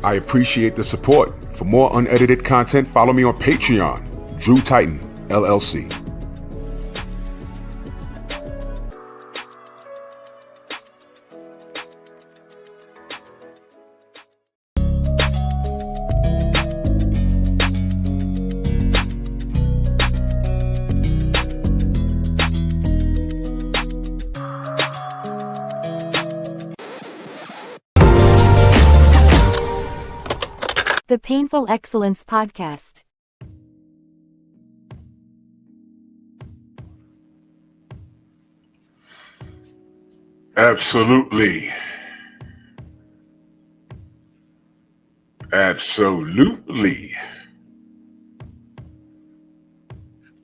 I appreciate the support. For more unedited content, follow me on Patreon, Drew Titan, LLC. The Painful Excellence Podcast. Absolutely. Absolutely.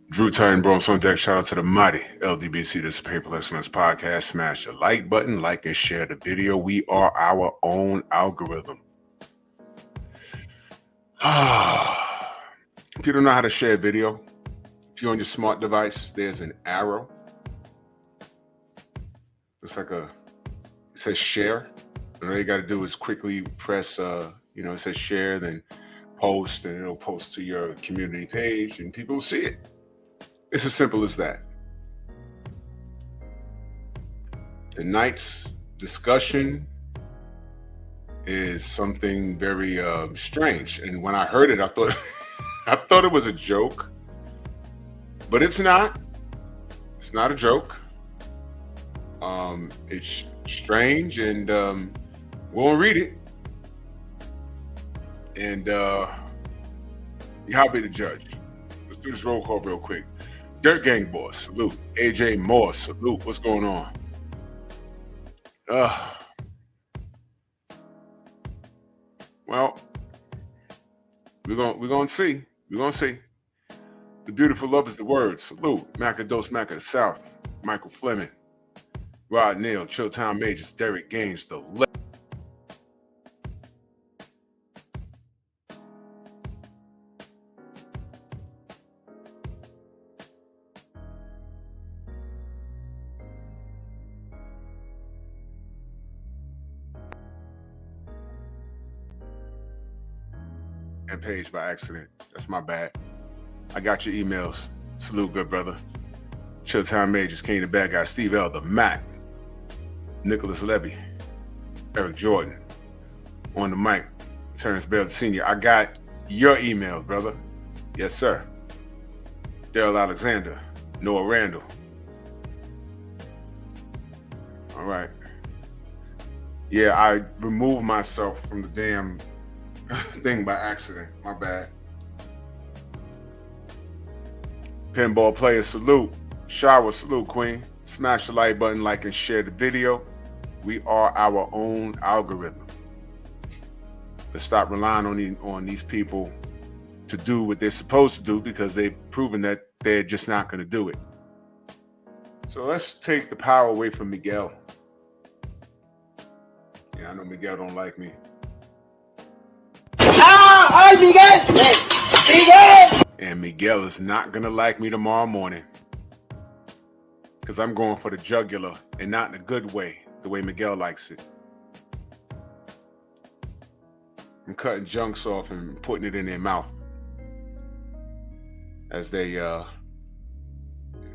Drew Titan, Bronx on deck. Shout out to the mighty LDBC. This is Painful Excellence Podcast. Smash the like button, like and share the video. We are our own algorithm. If you don't know how to share a video, if you're on your smart device, there's an arrow. It's like it says share. And all you got to do is quickly press, it says share, then post, and it'll post to your community page and people will see it. It's as simple as that. Tonight's discussion is something very strange, and when I heard it, I thought it was a joke, but it's not. It's not a joke. It's strange, and we'll read it, and you're happy to judge. Let's do this roll call real quick. Dirt Gang Boss, salute. AJ Moore, salute. What's going on? Well, we're gonna see. We're gonna see. The beautiful love is the word. Salute. Macados Maca South. Michael Fleming. Rod Neal. Chilltown Majors. Derek Gaines. The left. And page by accident. That's my bad. I got your emails. Salute, good brother. Chilltown Majors, Kane the Bad Guy, Steve L, the Mac, Nicholas Levy, Eric Jordan. On the mic, Terrence Bell Sr. I got your emails, brother. Yes, sir. Daryl Alexander, Noah Randall. All right. Yeah, I removed myself from the damn thing by accident. My bad. Pinball players, salute. Shower, salute, Queen. Smash the like button, like and share the video. We are our own algorithm. Let's stop relying on these people to do what they're supposed to do, because they've proven that they're just not going to do it. So let's take the power away from Miguel. Yeah, I know Miguel don't like me. Miguel! And Miguel is not gonna like me tomorrow morning, because I'm going for the jugular, and not in a good way, the way Miguel likes it. I'm cutting junks off and putting it in their mouth as they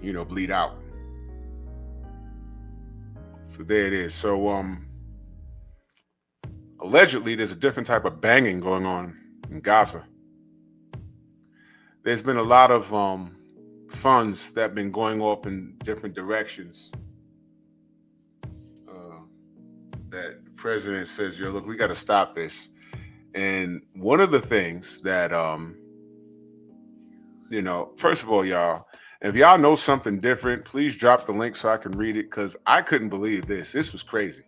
bleed out. So there it is. So allegedly there's a different type of banging going on in Gaza. There's been a lot of funds that have been going off in different directions. That the president says, look, we got to stop this. And one of the things that, first of all, y'all, if y'all know something different, please drop the link so I can read it, because I couldn't believe this. This was crazy.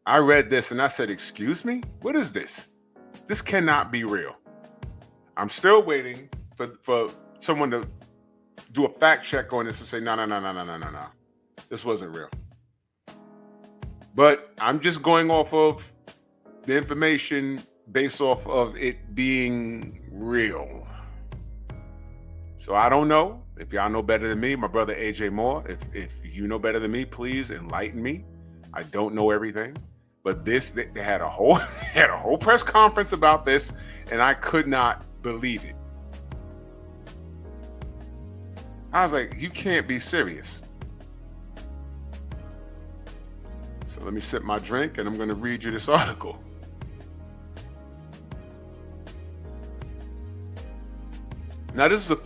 I read this and I said, excuse me? What is this? This cannot be real. I'm still waiting for someone to do a fact check on this and say, no. This wasn't real. But I'm just going off of the information based off of it being real. So I don't know. If y'all know better than me, my brother AJ Moore, if you know better than me, please enlighten me. I don't know everything. But they had a whole had a whole press conference about this, and I could not believe it. I was like, you can't be serious. So let me sip my drink, and I'm going to read you this article. Now, this is a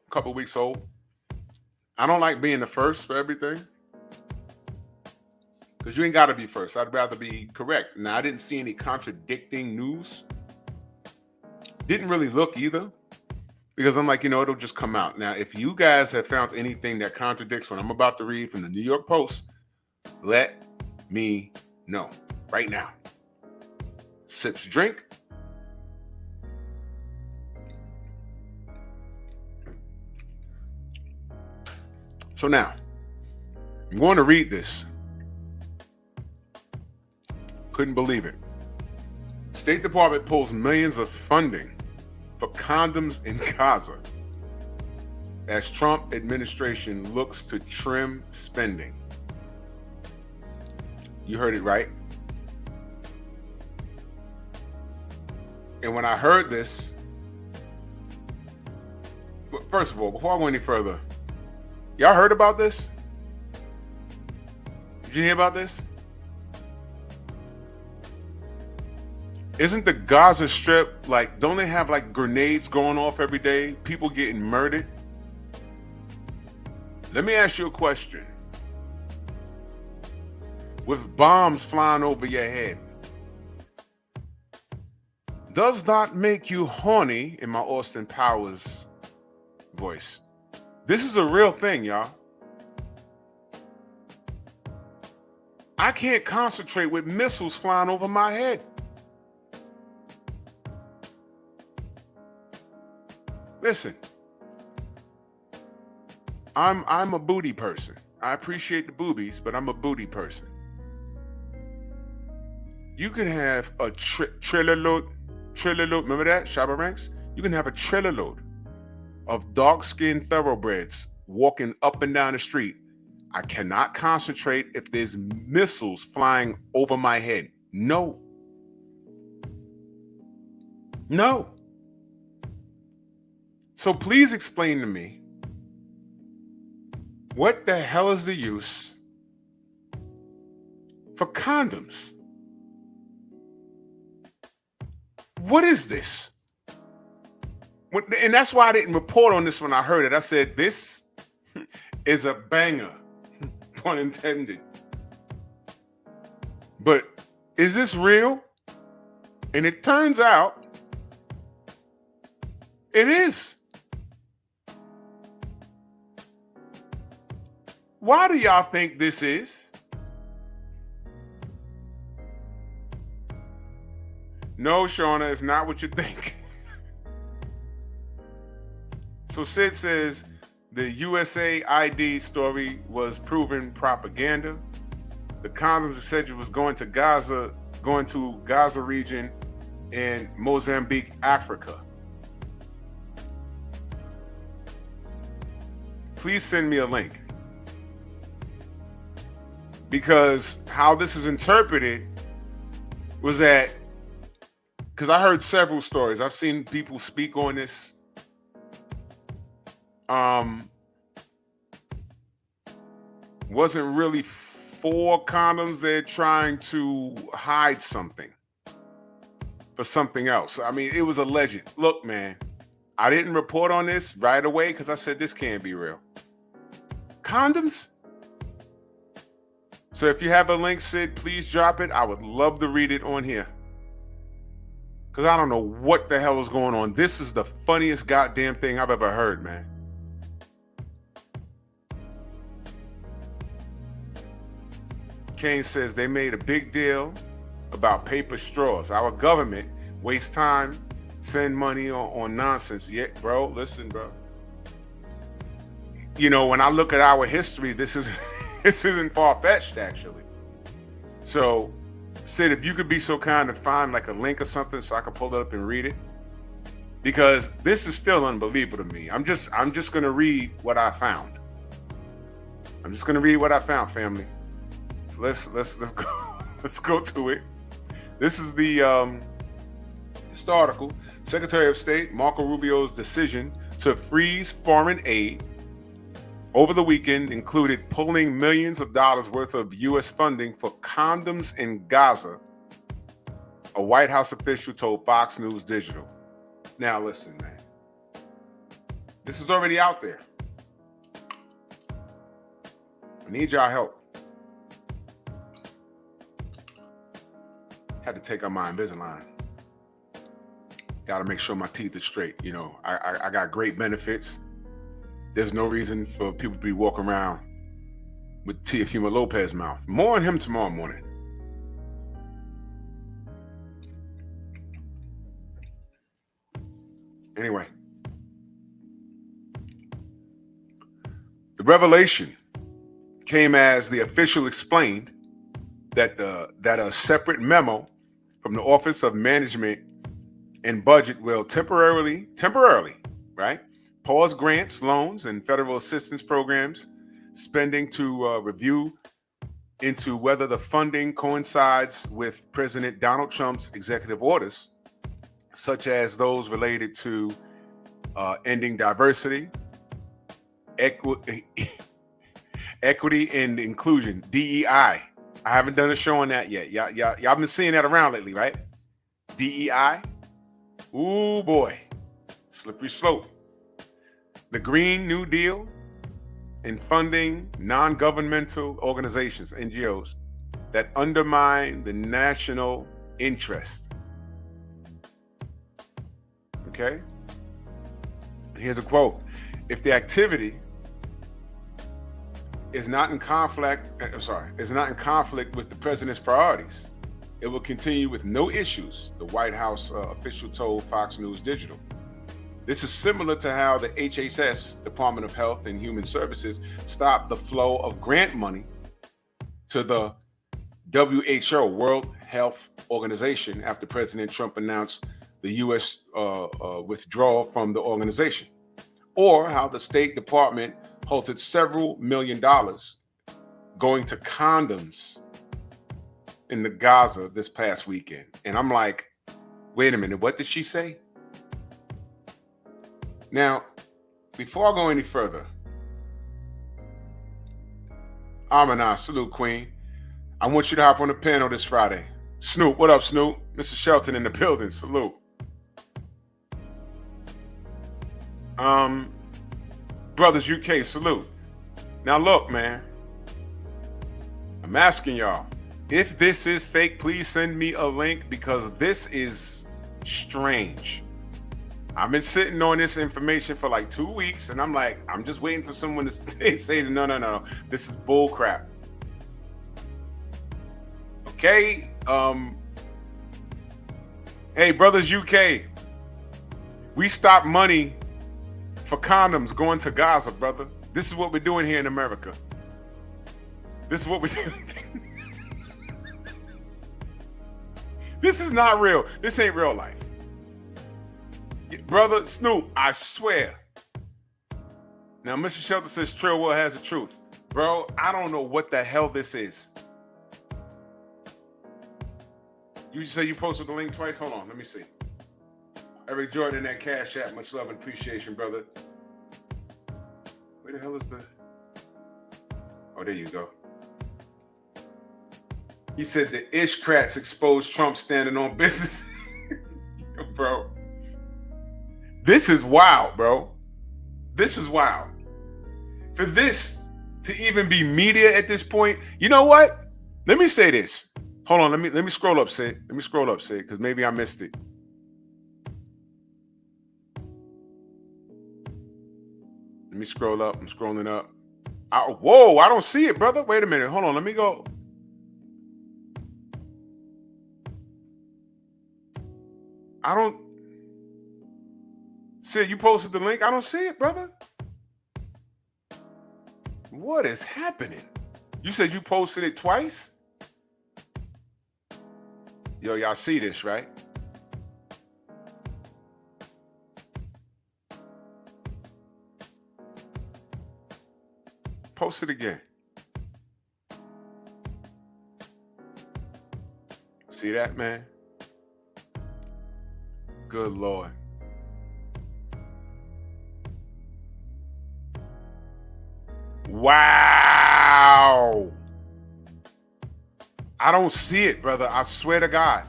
couple weeks old. I don't like being the first for everything, because you ain't got to be first. I'd rather be correct. Now, I didn't see any contradicting news. Didn't really look either, because I'm like, it'll just come out. Now, if you guys have found anything that contradicts what I'm about to read from the New York Post, let me know right now. Sips drink. So now, I'm going to read this. Couldn't believe it. State Department pulls millions of funding for condoms in Gaza as Trump administration looks to trim spending. You heard it right. And when I heard this, first of all, before I go any further, y'all heard about this? Did you hear about this? Isn't the Gaza Strip, don't they have grenades going off every day? People getting murdered? Let me ask you a question. With bombs flying over your head, does that make you horny, in my Austin Powers voice? This is a real thing, y'all. I can't concentrate with missiles flying over my head. Listen, I'm a booty person. I appreciate the boobies, but I'm a booty person. You can have a trailer load, remember that, Shabba Ranks? You can have a trailer load of dark-skinned thoroughbreds walking up and down the street. I cannot concentrate if there's missiles flying over my head. No. So please explain to me, what the hell is the use for condoms? What is this? And that's why I didn't report on this when I heard it. I said, this is a banger, pun intended. But is this real? And it turns out it is. Why do y'all think this is? No, Shauna, it's not what you think. So Sid says the USAID story was proven propaganda. The condoms said it was going to Gaza region in Mozambique, Africa. Please send me a link. Because how this is interpreted was that, because I heard several stories. I've seen people speak on this. Wasn't really for condoms. They're trying to hide something for something else. I mean, it was alleged. Look, man, I didn't report on this right away because I said this can't be real. Condoms? So if you have a link, Sid, please drop it. I would love to read it on here. Because I don't know what the hell is going on. This is the funniest goddamn thing I've ever heard, man. Kane says they made a big deal about paper straws. Our government wastes time, send money on nonsense. Yeah, bro, listen, bro. When I look at our history, this isn't far-fetched, actually. So, Sid, if you could be so kind to find a link or something so I can pull it up and read it. Because this is still unbelievable to me. I'm just gonna read what I found. I'm just gonna read what I found, family. So let's go. Let's go to it. This is the article. Secretary of State Marco Rubio's decision to freeze foreign aid over the weekend included pulling millions of dollars worth of U.S. funding for condoms in Gaza, a White House official told Fox News Digital. Now listen, man. This is already out there. I need y'all help. Had to take out my Invisalign. Got to make sure my teeth are straight. You know, I got great benefits. There's no reason for people to be walking around with Teofimo Lopez mouth. More on him tomorrow morning. Anyway, the revelation came as the official explained that a separate memo from the Office of Management and Budget will temporarily, right, pause grants, loans, and federal assistance programs spending to review into whether the funding coincides with President Donald Trump's executive orders, such as those related to ending diversity, equity and inclusion, DEI. I haven't done a show on that yet. Y'all been seeing that around lately, right? DEI. Ooh, boy. Slippery slope. The Green New Deal and funding non-governmental organizations, NGOs, that undermine the national interest. Okay? Here's a quote. If the activity is not in conflict with the president's priorities, it will continue with no issues, the White House official told Fox News Digital. This is similar to how the HHS, Department of Health and Human Services, stopped the flow of grant money to the WHO, World Health Organization, after President Trump announced the U.S. Withdrawal from the organization, or how the State Department halted several $1 million going to condoms in the Gaza this past weekend. And I'm like, wait a minute, what did she say? Now, before I go any further, Amina, salute, Queen. I want you to hop on the panel this Friday. Snoop, what up, Snoop? Mr. Shelton in the building, salute. Brothers UK, salute. Now look, man, I'm asking y'all, if this is fake, please send me a link, because this is strange. I've been sitting on this information for like 2 weeks, and I'm like, I'm just waiting for someone to say, no, this is bull crap. Okay, hey, Brothers UK, we stopped money for condoms going to Gaza, brother. This is what we're doing here in America. This is what we're doing. This is not real. This ain't real life. Brother Snoop, I swear. Now, Mr. Shelton says Trillwell has the truth. Bro, I don't know what the hell this is. You say you posted the link twice? Hold on, let me see. Eric Jordan, that Cash App, much love and appreciation, brother. Where the hell is the... Oh, there you go. He said the Ishkrats exposed Trump standing on business. Bro. This is wild, bro. This is wild. For this to even be media at this point, you know what? Let me say this. Hold on, let me scroll up, Sid. Let me scroll up, Sid, because maybe I missed it. Let me scroll up. I'm scrolling up. Whoa, I don't see it, brother. Wait a minute. Hold on. Let me go. I don't. Sid, you posted the link. I don't see it, brother. What is happening? You said you posted it twice? Yo, y'all see this, right? Post it again. See that, man? Good Lord. Wow. I don't see it, brother. I swear to God.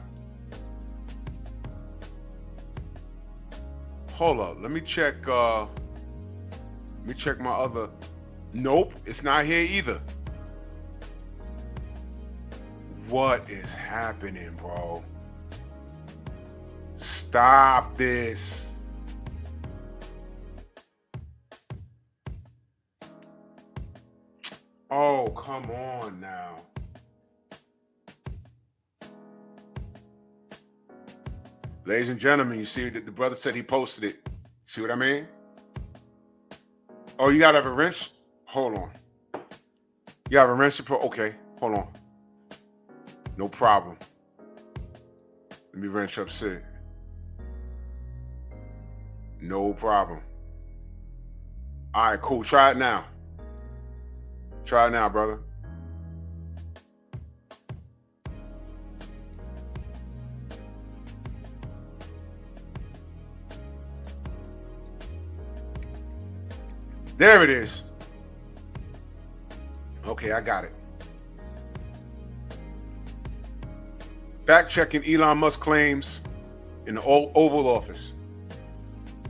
Hold up. Let me check my other. Nope, it's not here either. What is happening, bro? Stop this. Oh, come on now. Ladies and gentlemen, you see that the brother said he posted it. See what I mean? Oh, you gotta have a wrench? Hold on. You have a wrench to put? Okay, hold on. No problem. Let me wrench up Sid. No problem. All right, cool. Try it now. Try it now, brother. There it is. Okay, I got it. Fact-checking Elon Musk claims in the Oval Office.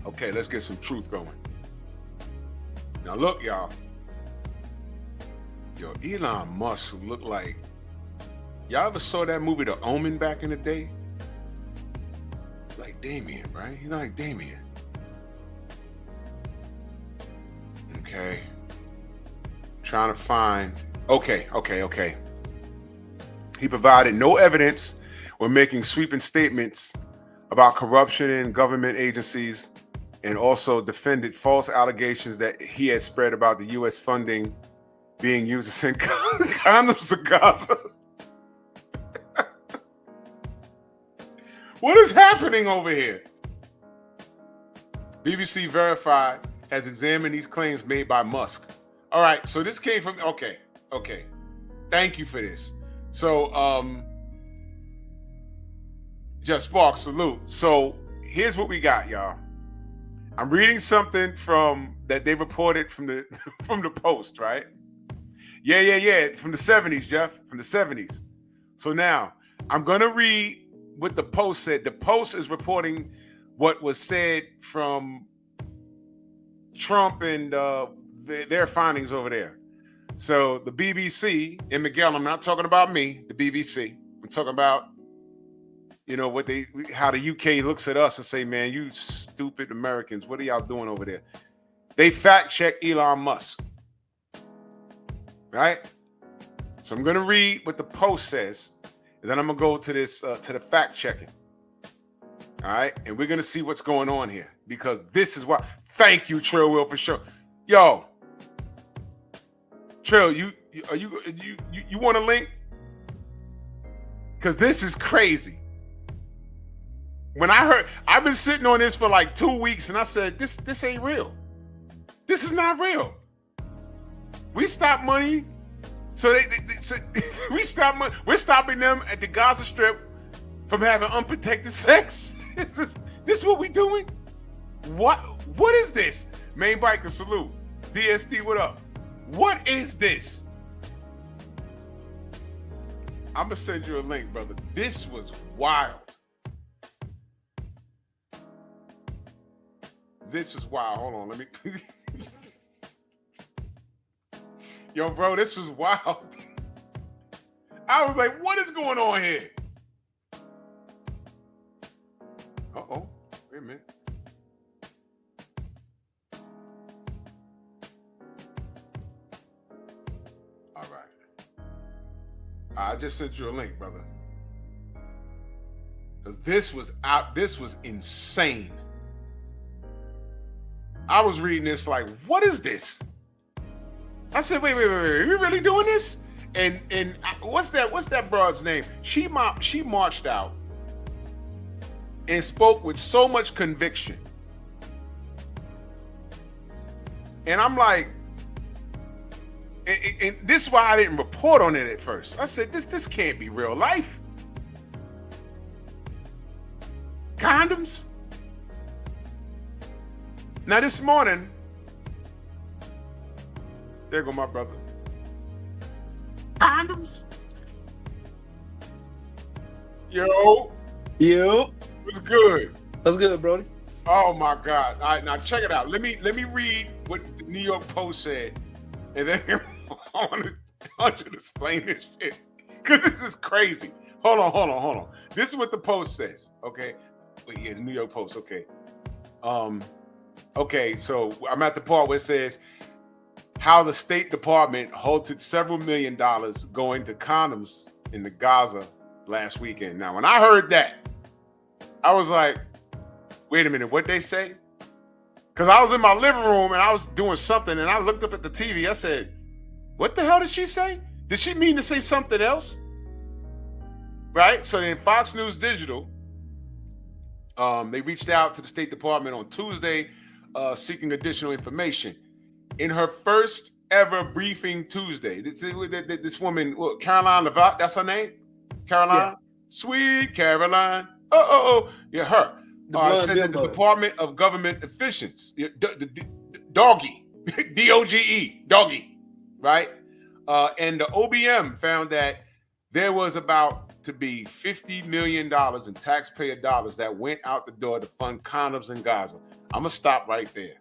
Okay, let's get some truth going. Now look, y'all. Yo, Elon Musk look like... Y'all ever saw that movie, The Omen, back in the day? Like Damien, right? You know, like Damien. Okay. Trying to find... Okay. He provided no evidence when making sweeping statements about corruption in government agencies, and also defended false allegations that he had spread about the U.S. funding being used to send condoms to Gaza. What is happening over here? BBC Verified has examined these claims made by Musk. All right, so this came from... Okay. Thank you for this. So, Jeff Sparks, salute. So here's what we got, y'all. I'm reading something from that they reported from the from the Post, right? Yeah. From the 70s, Jeff. From the 70s. So now I'm gonna read what the Post said. The Post is reporting what was said from Trump and their findings over there. So the BBC, and Miguel, I'm not talking about me, the BBC. I'm talking about, you know, how the UK looks at us and say, man, you stupid Americans, what are y'all doing over there? They fact check Elon Musk, right? So I'm going to read what the Post says, and then I'm going to go to this, to the fact checking. All right. And we're going to see what's going on here, because this is why. Thank you, Trill Will, for sure. Yo, Trill, you want a link? Because this is crazy. When I heard, I've been sitting on this for like 2 weeks, and I said, this ain't real. This is not real. We stop money, so we stop money. We're stopping them at the Gaza Strip from having unprotected sex. This is what we doing? What is this? Main Biker, salute. DSD, what up? What is this? I'm gonna send you a link, brother. This was wild. This is wild. Hold on, let me. Yo, bro, this was wild. I was like, what is going on here? Uh-oh. Wait a minute. All right. I just sent you a link, brother. Because this was insane. I was reading this like, what is this? I said, wait, are we really doing this? And what's that broad's name? She marched out and spoke with so much conviction. And I'm like, and this is why I didn't report on it at first. I said, this can't be real life. Condoms? Now this morning, there go my brother. Condoms? Yo, Yo, what's good? what's good, Brody? Oh my God! All right, now check it out. Let me read what the New York Post said, and then I want you to explain this shit because this is crazy. Hold on. This is what the Post says. Okay, wait, yeah, the New York Post. Okay, okay. So I'm at the part where it says how the State Department halted several $1 million going to condoms in the Gaza last weekend. Now, when I heard that, I was like, wait a minute, what they say? Because I was in my living room and I was doing something and I looked up at the TV. I said, what the hell did she say? Did she mean to say something else? Right? So then Fox News Digital, they reached out to the State Department on Tuesday seeking additional information. In her first ever briefing Tuesday, this woman, Caroline Levat, that's her name? Caroline? Yeah. Sweet Caroline. Yeah, her. Said that the Department of Government Efficiency, Doggy, D-O-G-E, Doggy, right? And the OBM found that there was about to be $50 million in taxpayer dollars that went out the door to fund condoms in Gaza. I'm going to stop right there.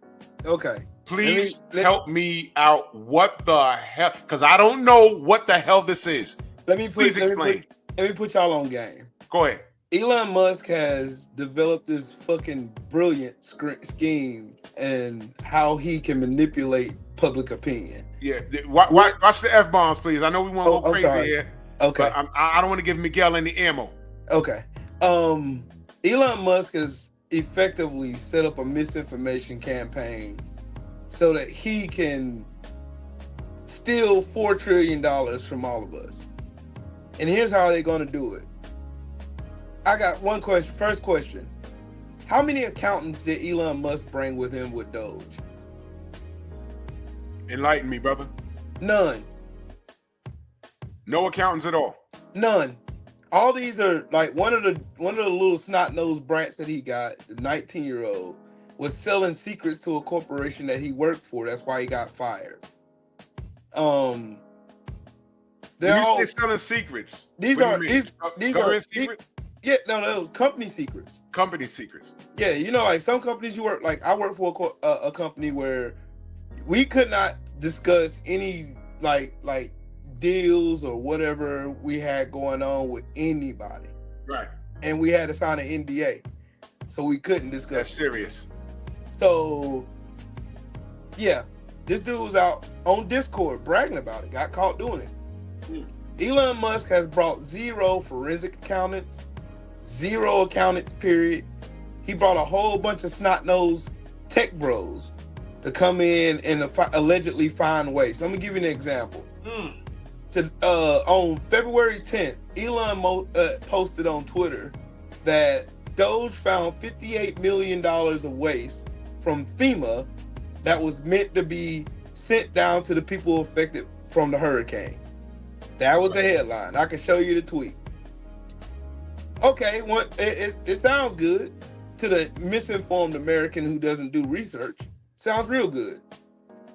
Okay. Please help me out. What the hell? Because I don't know what the hell this is. Please explain. Let me put y'all on game. Go ahead. Elon Musk has developed this fucking brilliant scheme and how he can manipulate public opinion. Yeah. Watch the F-bombs, please. I know we want to go crazy here. Okay. But I don't want to give Miguel any ammo. Okay. Elon Musk has effectively set up a misinformation campaign so that he can steal $4 trillion from all of us. And here's how they're going to do it. I got one question. First question. How many accountants did Elon Musk bring with him with Doge? Enlighten me, brother. None. No accountants at all? None. All these are like one of the little snot-nosed brats that he got, the 19-year-old, was selling secrets to a corporation that he worked for. That's why he got fired. They're all selling secrets. These government are secrets? Yeah, no, company secrets. Company secrets. Yeah, you know, like some companies you work, like I work for a company where we could not discuss any like deals or whatever we had going on with anybody. Right. And we had to sign an NDA, so we couldn't discuss. That's serious. So, yeah, this dude was out on Discord bragging about it. Got caught doing it. Elon Musk has brought 0 forensic accountants, 0 accountants, period. He brought a whole bunch of snot-nosed tech bros to come in and allegedly find ways. Let me give you an example. On February 10th, Elon posted on Twitter that Doge found $58 million of waste from FEMA that was meant to be sent down to the people affected from the hurricane. That was the headline. I can show you the tweet. Okay, it sounds good to the misinformed American who doesn't do research. Sounds real good.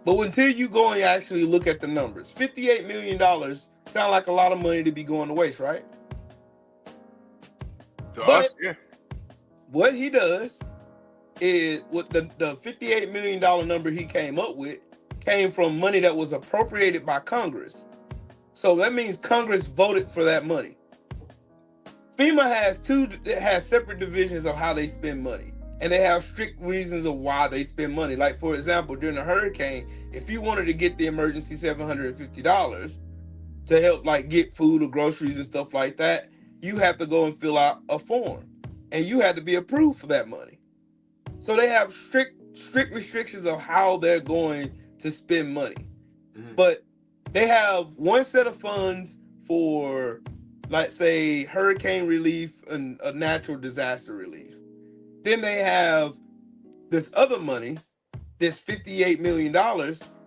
But until you go and actually look at the numbers, $58 million sound like a lot of money to be going to waste, right? To us, yeah. What he does is what the $58 million number he came up with came from money that was appropriated by Congress. So that means Congress voted for that money. FEMA has separate divisions of how they spend money, and they have strict reasons of why they spend money. Like, for example, during a hurricane, if you wanted to get the emergency $750 to help like get food or groceries and stuff like that, you have to go and fill out a form, and you had to be approved for that money. So they have strict restrictions of how they're going to spend money. But they have one set of funds for, like, say, hurricane relief and a natural disaster relief. Then they have this other money, this $58 million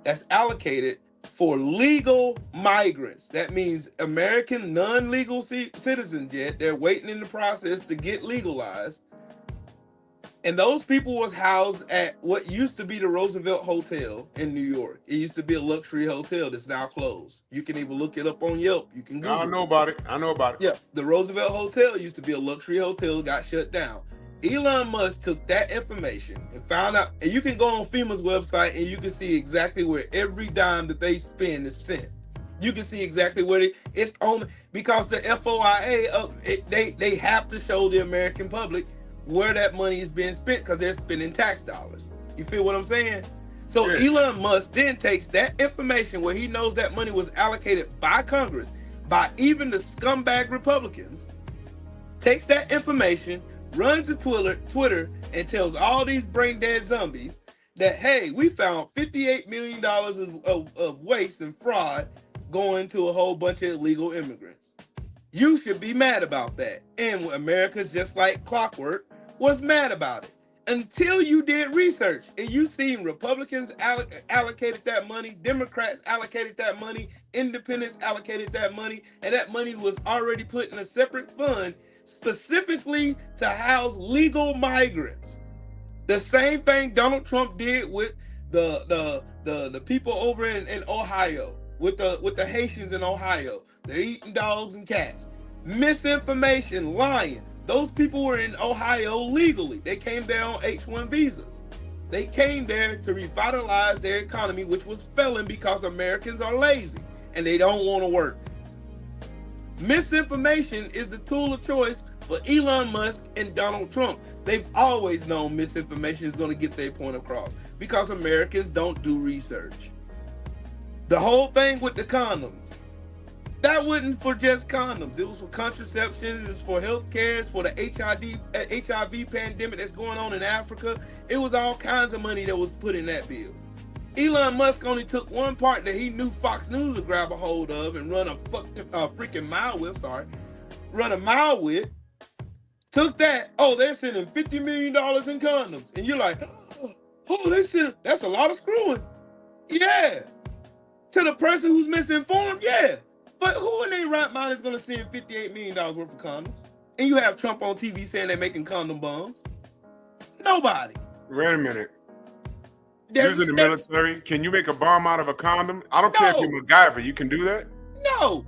that's allocated for legal migrants. That means American non-legal citizens yet. They're waiting in the process to get legalized. And those people was housed at what used to be the Roosevelt Hotel in New York. It used to be a luxury hotel that's now closed. You can even look it up on Yelp. You can Google I know about it. I know about it. Yeah, the Roosevelt Hotel used to be a luxury hotel, got shut down. Elon Musk took that information and found out, and you can go on FEMA's website and you can see exactly where every dime that they spend is sent. You can see exactly where it's on, because the FOIA, they have to show the American public where that money is being spent, because they're spending tax dollars. You feel what I'm saying? So Yeah. Elon Musk then takes that information where he knows that money was allocated by Congress, by even the scumbag Republicans, takes that information, runs to Twitter, and tells all these brain dead zombies that, hey, we found $58 million of waste and fraud going to a whole bunch of illegal immigrants. You should be mad about that. And America's just like clockwork was mad about it. Until you did research and you seen Republicans allocated that money, Democrats allocated that money, independents allocated that money, and that money was already put in a separate fund specifically to house legal migrants. The same thing Donald Trump did with the people over in Ohio, with the Haitians in Ohio. They're eating dogs and cats. Misinformation, lying. Those people were in Ohio legally. They came there on H-1 visas. They came there to revitalize their economy, which was failing because Americans are lazy and they don't want to work. Misinformation is the tool of choice for Elon Musk and Donald Trump. They've always known misinformation is going to get their point across because Americans don't do research. The whole thing with the condoms, that wasn't for just condoms. It was for contraceptions, it's for healthcare, it's for the HIV pandemic that's going on in Africa. It was all kinds of money that was put in that bill. Elon Musk only took one part that he knew Fox News would grab a hold of and run a freaking mile with, took that, oh, they're sending $50 million in condoms. And you're like, oh, that's a lot of screwing. Yeah. To the person who's misinformed, yeah. But who in their right mind is going to send $58 million worth of condoms? And you have Trump on TV saying they're making condom bombs. Nobody. Wait a minute. Using the military, can you make a bomb out of a condom? I don't care if you're MacGyver. You can do that? No.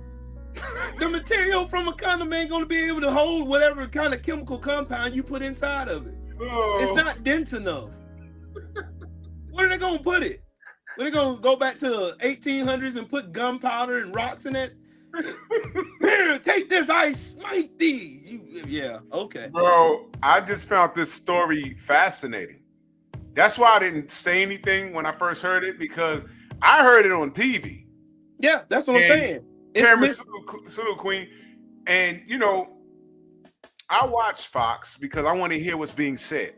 The material from a condom ain't going to be able to hold whatever kind of chemical compound you put inside of it. Oh. It's not dense enough. Where are they going to put it? Are they going to go back to the 1800s and put gunpowder and rocks in it? Here, take this, I smite thee. Yeah, okay. Bro, I just found this story fascinating. That's why I didn't say anything when I first heard it, because I heard it on TV. Yeah, that's what I'm saying. Salute, Queen. And, you know, I watch Fox because I want to hear what's being said.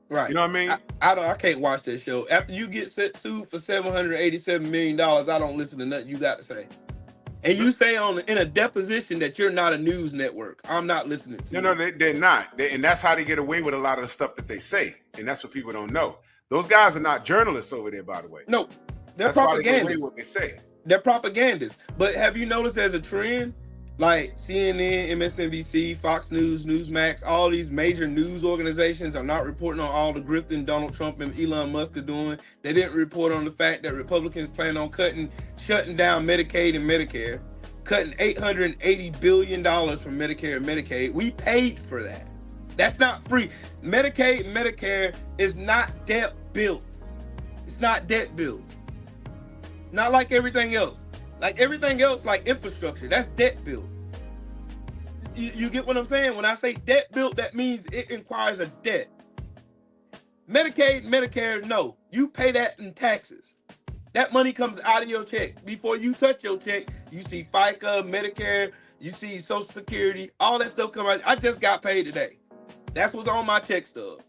Right. You know what I mean? I can't watch that show. After you get sued for $787 million, I don't listen to nothing you got to say. And you say in a deposition that you're not a news network. I'm not listening to you. No, they're not. And that's how they get away with a lot of the stuff that they say. And that's what people don't know. Those guys are not journalists over there, by the way. No, they're that's propagandists. Why they get away with what they say. They're propagandists. But have you noticed there's a trend? Like CNN, MSNBC, Fox News, Newsmax, all these major news organizations are not reporting on all the grifting Donald Trump and Elon Musk are doing. They didn't report on the fact that Republicans plan on shutting down Medicaid and Medicare, cutting $880 billion from Medicare and Medicaid. We paid for that. That's not free. Medicaid and Medicare is not debt built. It's not debt built. Not like everything else. Like everything else, like infrastructure, that's debt built. You get what I'm saying? When I say debt built, that means it requires a debt. Medicaid, Medicare, no. You pay that in taxes. That money comes out of your check. Before you touch your check, you see FICA, Medicare, you see Social Security, all that stuff come out. I just got paid today. That's what's on my check stub.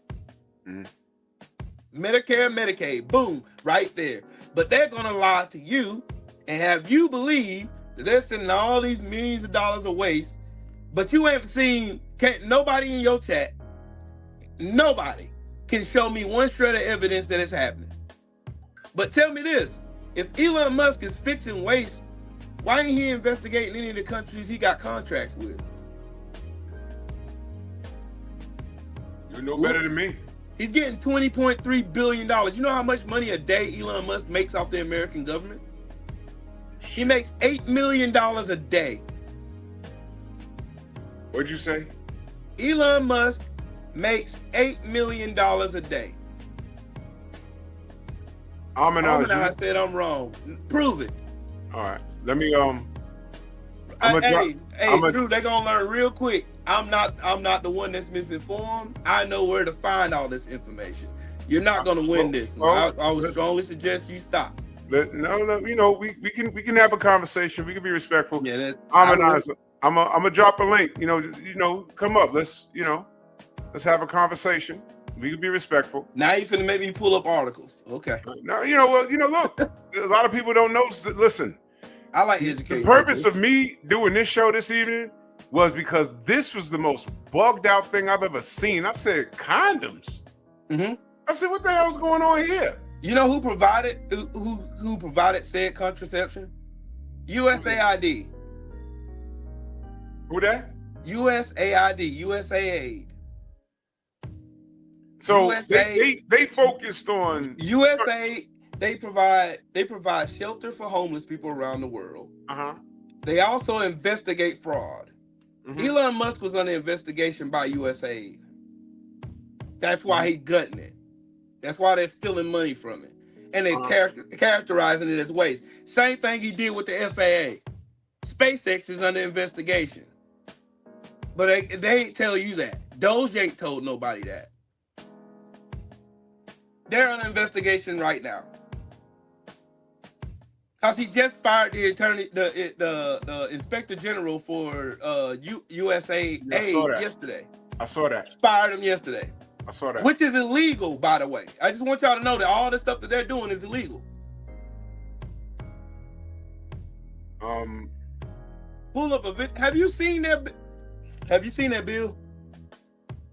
Medicare, Medicaid, boom, right there. But they're gonna lie to you and have you believe that they're sending all these millions of dollars of waste, but you ain't seen, nobody in your chat, nobody can show me one shred of evidence that it's happening. But tell me this, if Elon Musk is fixing waste, why ain't he investigating any of the countries he got contracts with? You know better than me. He's getting $20.3 billion. You know how much money a day Elon Musk makes off the American government? He makes $8 million a day. What'd you say? Elon Musk makes $8 million a day. I said I'm wrong. Prove it. All right. Let me Drew, they're gonna learn real quick. I'm not the one that's misinformed. I know where to find all this information. You're not gonna win this. I would strongly suggest you stop. No, you know, we can have a conversation. We can be respectful. Yeah, I'm gonna drop a link. You know, come up. Let's have a conversation. We can be respectful. Now you finna make me pull up articles. Okay. Now, look, a lot of people don't know. Listen, I like education. The purpose of me doing this show this evening was because this was the most bugged out thing I've ever seen. I said condoms. Mm-hmm. I said, what the hell's going on here? You know who provided said contraception? USAID. Who that? USAID, USAID. So they focused on USA. They provide shelter for homeless people around the world. They also investigate fraud. Mm-hmm. Elon Musk was under investigation by USAID. That's why he's gutting it. That's why they're stealing money from it. And they're characterizing it as waste. Same thing he did with the FAA. SpaceX is under investigation. But they ain't tell you that. Doge ain't told nobody that. They're under investigation right now. Cause he just fired the inspector general for USAID yesterday. I saw that. Fired him yesterday. I saw that. Which is illegal, by the way. I just want y'all to know that all the stuff that they're doing is illegal. Pull up a vid. Have you seen that? Have you seen that bill?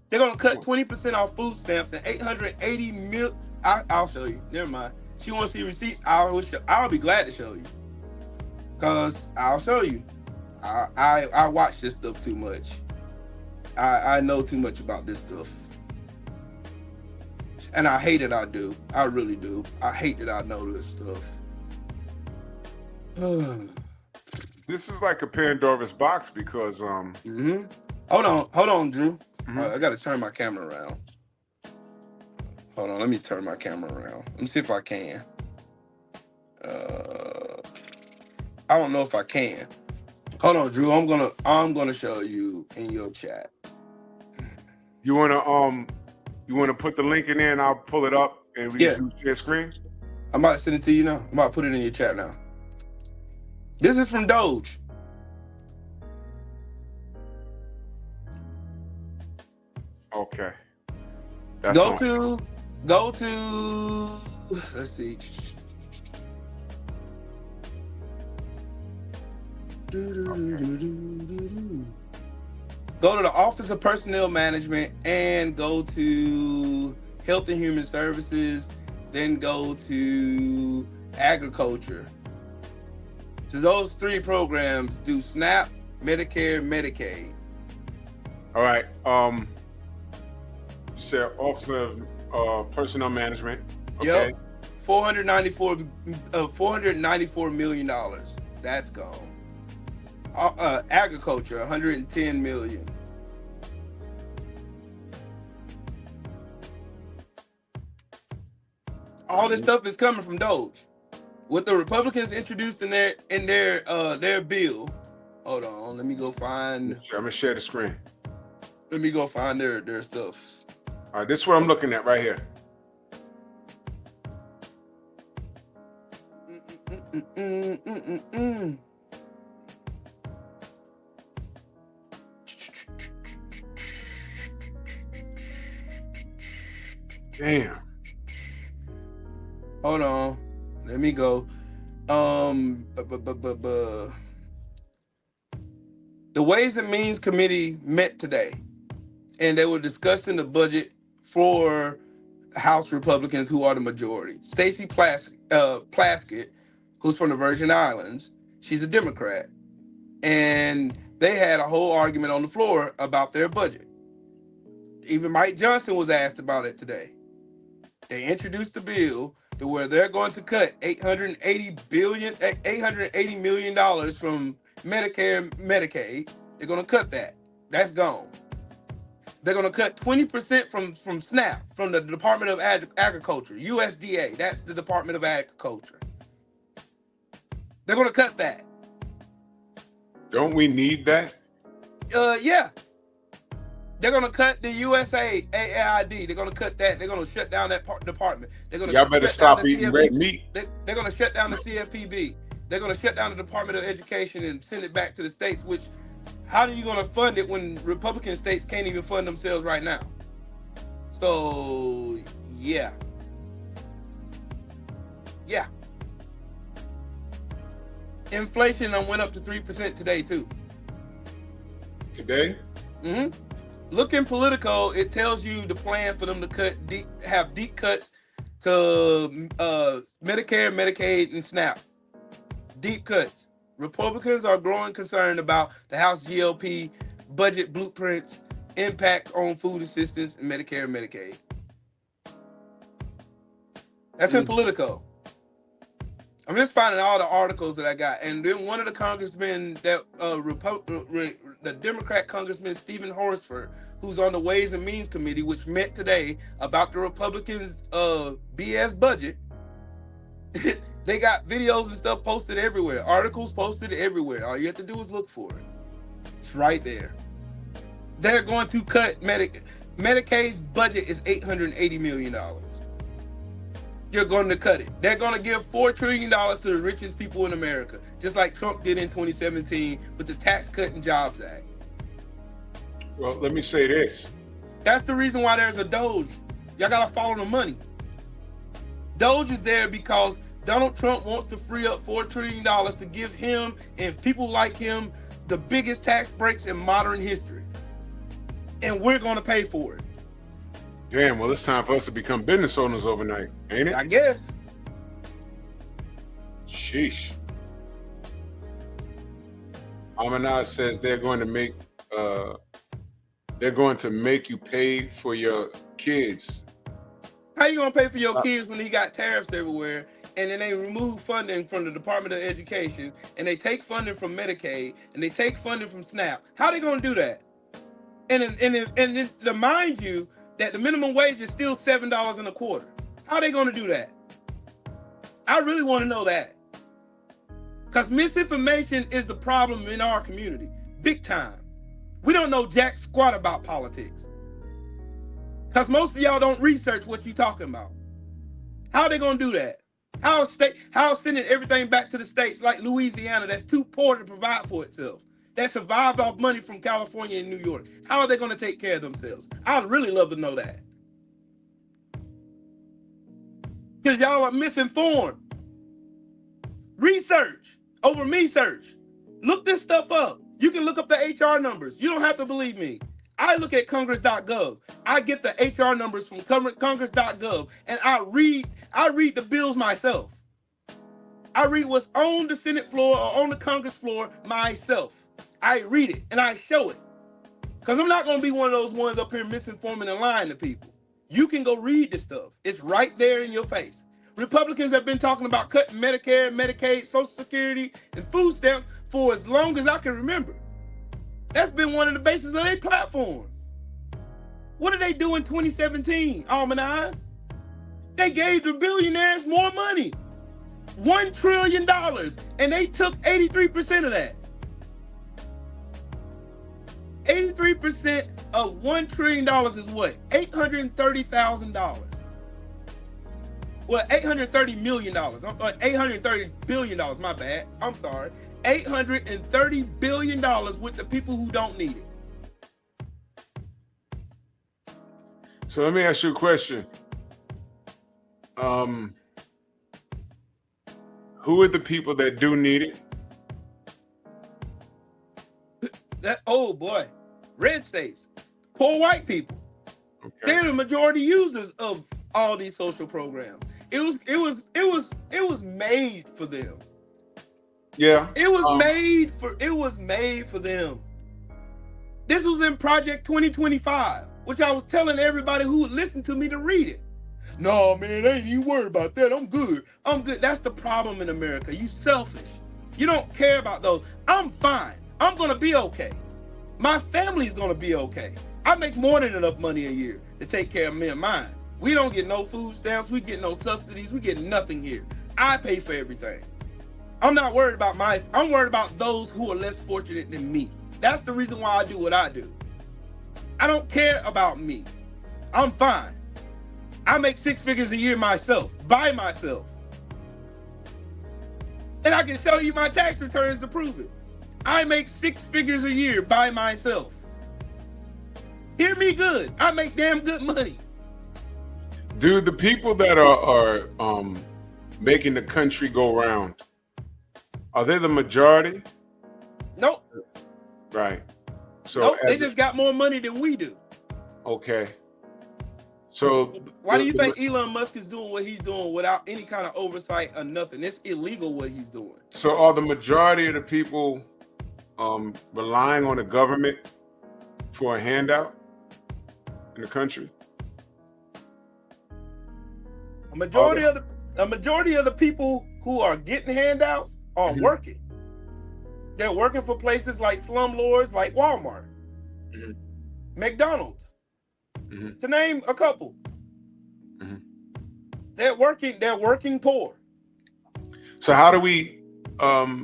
They're gonna cut 20% off food stamps and 880 mil. I'll show you. Never mind. She wants to see receipts. I'll be glad to show you. Cause I'll show you. I watch this stuff too much. I know too much about this stuff. And I hate it. I do. I really do. I hate that I know this stuff. This is like a Pandora's box because Mm-hmm. Hold on, Drew. Mm-hmm. I gotta turn my camera around. Hold on, let me turn my camera around. Let me see if I can. I don't know if I can. Hold on, Drew. I'm gonna show you in your chat. You wanna put the link in there and I'll pull it up and we can share screen? I'm about to send it to you now. I'm about to put it in your chat now. This is from Doge. Okay. Go to, let's see. Go to the Office of Personnel Management and go to Health and Human Services, then go to Agriculture. So those three programs do SNAP, Medicare, Medicaid. All right. You said Office of Personnel Management. Okay. Yep. $494 million. That's gone. Agriculture, 110 million. All this stuff is coming from Doge. What the Republicans introduced in their bill. Hold on, let me go find. I'm gonna share the screen. Let me go find their stuff. All right, this is what I'm looking at right here. Damn. Hold on. Let me go. The Ways and Means Committee met today, and they were discussing the budget for House Republicans who are the majority. Stacey Plaskett, who's from the Virgin Islands, she's a Democrat, and they had a whole argument on the floor about their budget. Even Mike Johnson was asked about it today. They introduced the bill to where they're going to cut $880 million from Medicare and Medicaid. They're going to cut that. That's gone. They're going to cut 20% from SNAP, from the Department of Agriculture, USDA. That's the Department of Agriculture. They're going to cut that. Don't we need that? Yeah. They're going to cut the USAID. They're going to cut that. They're going to shut down that department. They're going to Y'all better stop eating red meat. They're going to shut down the CFPB. They're going to shut down the Department of Education and send it back to the states, which, how are you going to fund it when Republican states can't even fund themselves right now? So, yeah. Yeah. Inflation went up to 3% today, too. Today? Mm-hmm. Look in Politico, it tells you the plan for them to have deep cuts to Medicare, Medicaid, and SNAP. Deep cuts. Republicans are growing concerned about the House GOP budget blueprints, impact on food assistance, and Medicare and Medicaid. That's in Politico. I'm just finding all the articles that I got. And then one of the congressmen, that the Democrat congressman, Stephen Horsford, who's on the Ways and Means Committee, which met today about the Republicans' BS budget. They got videos and stuff posted everywhere, articles posted everywhere. All you have to do is look for it. It's right there. They're going to cut Medicaid's budget is $880 million. You're going to cut it. They're going to give $4 trillion to the richest people in America, just like Trump did in 2017 with the Tax Cut and Jobs Act. Well, let me say this. That's the reason why there's a Doge. Y'all got to follow the money. Doge is there because Donald Trump wants to free up $4 trillion to give him and people like him the biggest tax breaks in modern history. And we're going to pay for it. Damn, well, it's time for us to become business owners overnight, ain't it? I guess. Sheesh. Amanaz says they're going to make you pay for your kids. How you gonna pay for your kids when he got tariffs everywhere, and then they remove funding from the Department of Education, and they take funding from Medicaid, and they take funding from SNAP? How they gonna do that? And to mind you that the minimum wage is still $7.25. How they gonna do that? I really want to know that, because misinformation is the problem in our community, big time. We don't know jack squat about politics, because most of y'all don't research what you're talking about. How are they going to do that? How sending everything back to the states like Louisiana that's too poor to provide for itself, that survived off money from California and New York? How are they going to take care of themselves? I'd really love to know that, because y'all are misinformed. Research over me search. Look this stuff up. You can look up the HR numbers. You don't have to believe me. I look at Congress.gov. I get the HR numbers from Congress.gov, and I read the bills myself. I read what's on the Senate floor or on the Congress floor myself. I read it and I show it, because I'm not going to be one of those ones up here misinforming and lying to people. You can go read this stuff. It's right there in your face. Republicans have been talking about cutting Medicare, Medicaid, Social Security, and food stamps for as long as I can remember. That's been one of the bases of their platform. What did they do in 2017, Almond? They gave the billionaires more money. $1 trillion, and they took 83% of that. 83% of $1 trillion is what? $830,000. Well, $830 million. $830 billion, my bad. I'm sorry. $830 billion with the people who don't need it. So let me ask you a question. Who are the people that do need it? Oh boy, red states, poor white people. Okay. They're the majority users of all these social programs. It was made for them. Yeah. It was made for them. This was in Project 2025, which I was telling everybody who would listen to me to read it. No, man, I ain't even worried about that. I'm good. I'm good. That's the problem in America. You selfish. You don't care about those. I'm fine. I'm going to be okay. My family's going to be okay. I make more than enough money a year to take care of me and mine. We don't get no food stamps. We get no subsidies. We get nothing here. I pay for everything. I'm not worried about I'm worried about those who are less fortunate than me. That's the reason why I do what I do. I don't care about me. I'm fine. I make 6 figures a year myself, by myself. And I can show you my tax returns to prove it. I make 6 figures a year by myself. Hear me good. I make damn good money. Dude, the people that are making the country go round, are they the majority? Nope. Right. So nope, they just got more money than we do. Okay. So why do you think Elon Musk is doing what he's doing without any kind of oversight or nothing? It's illegal what he's doing. So are the majority of the people relying on the government for a handout in the country? A majority of the people who are getting handouts are working. They're working for places like slumlords, like Walmart, McDonald's, to name a couple. They're working poor. So how do we how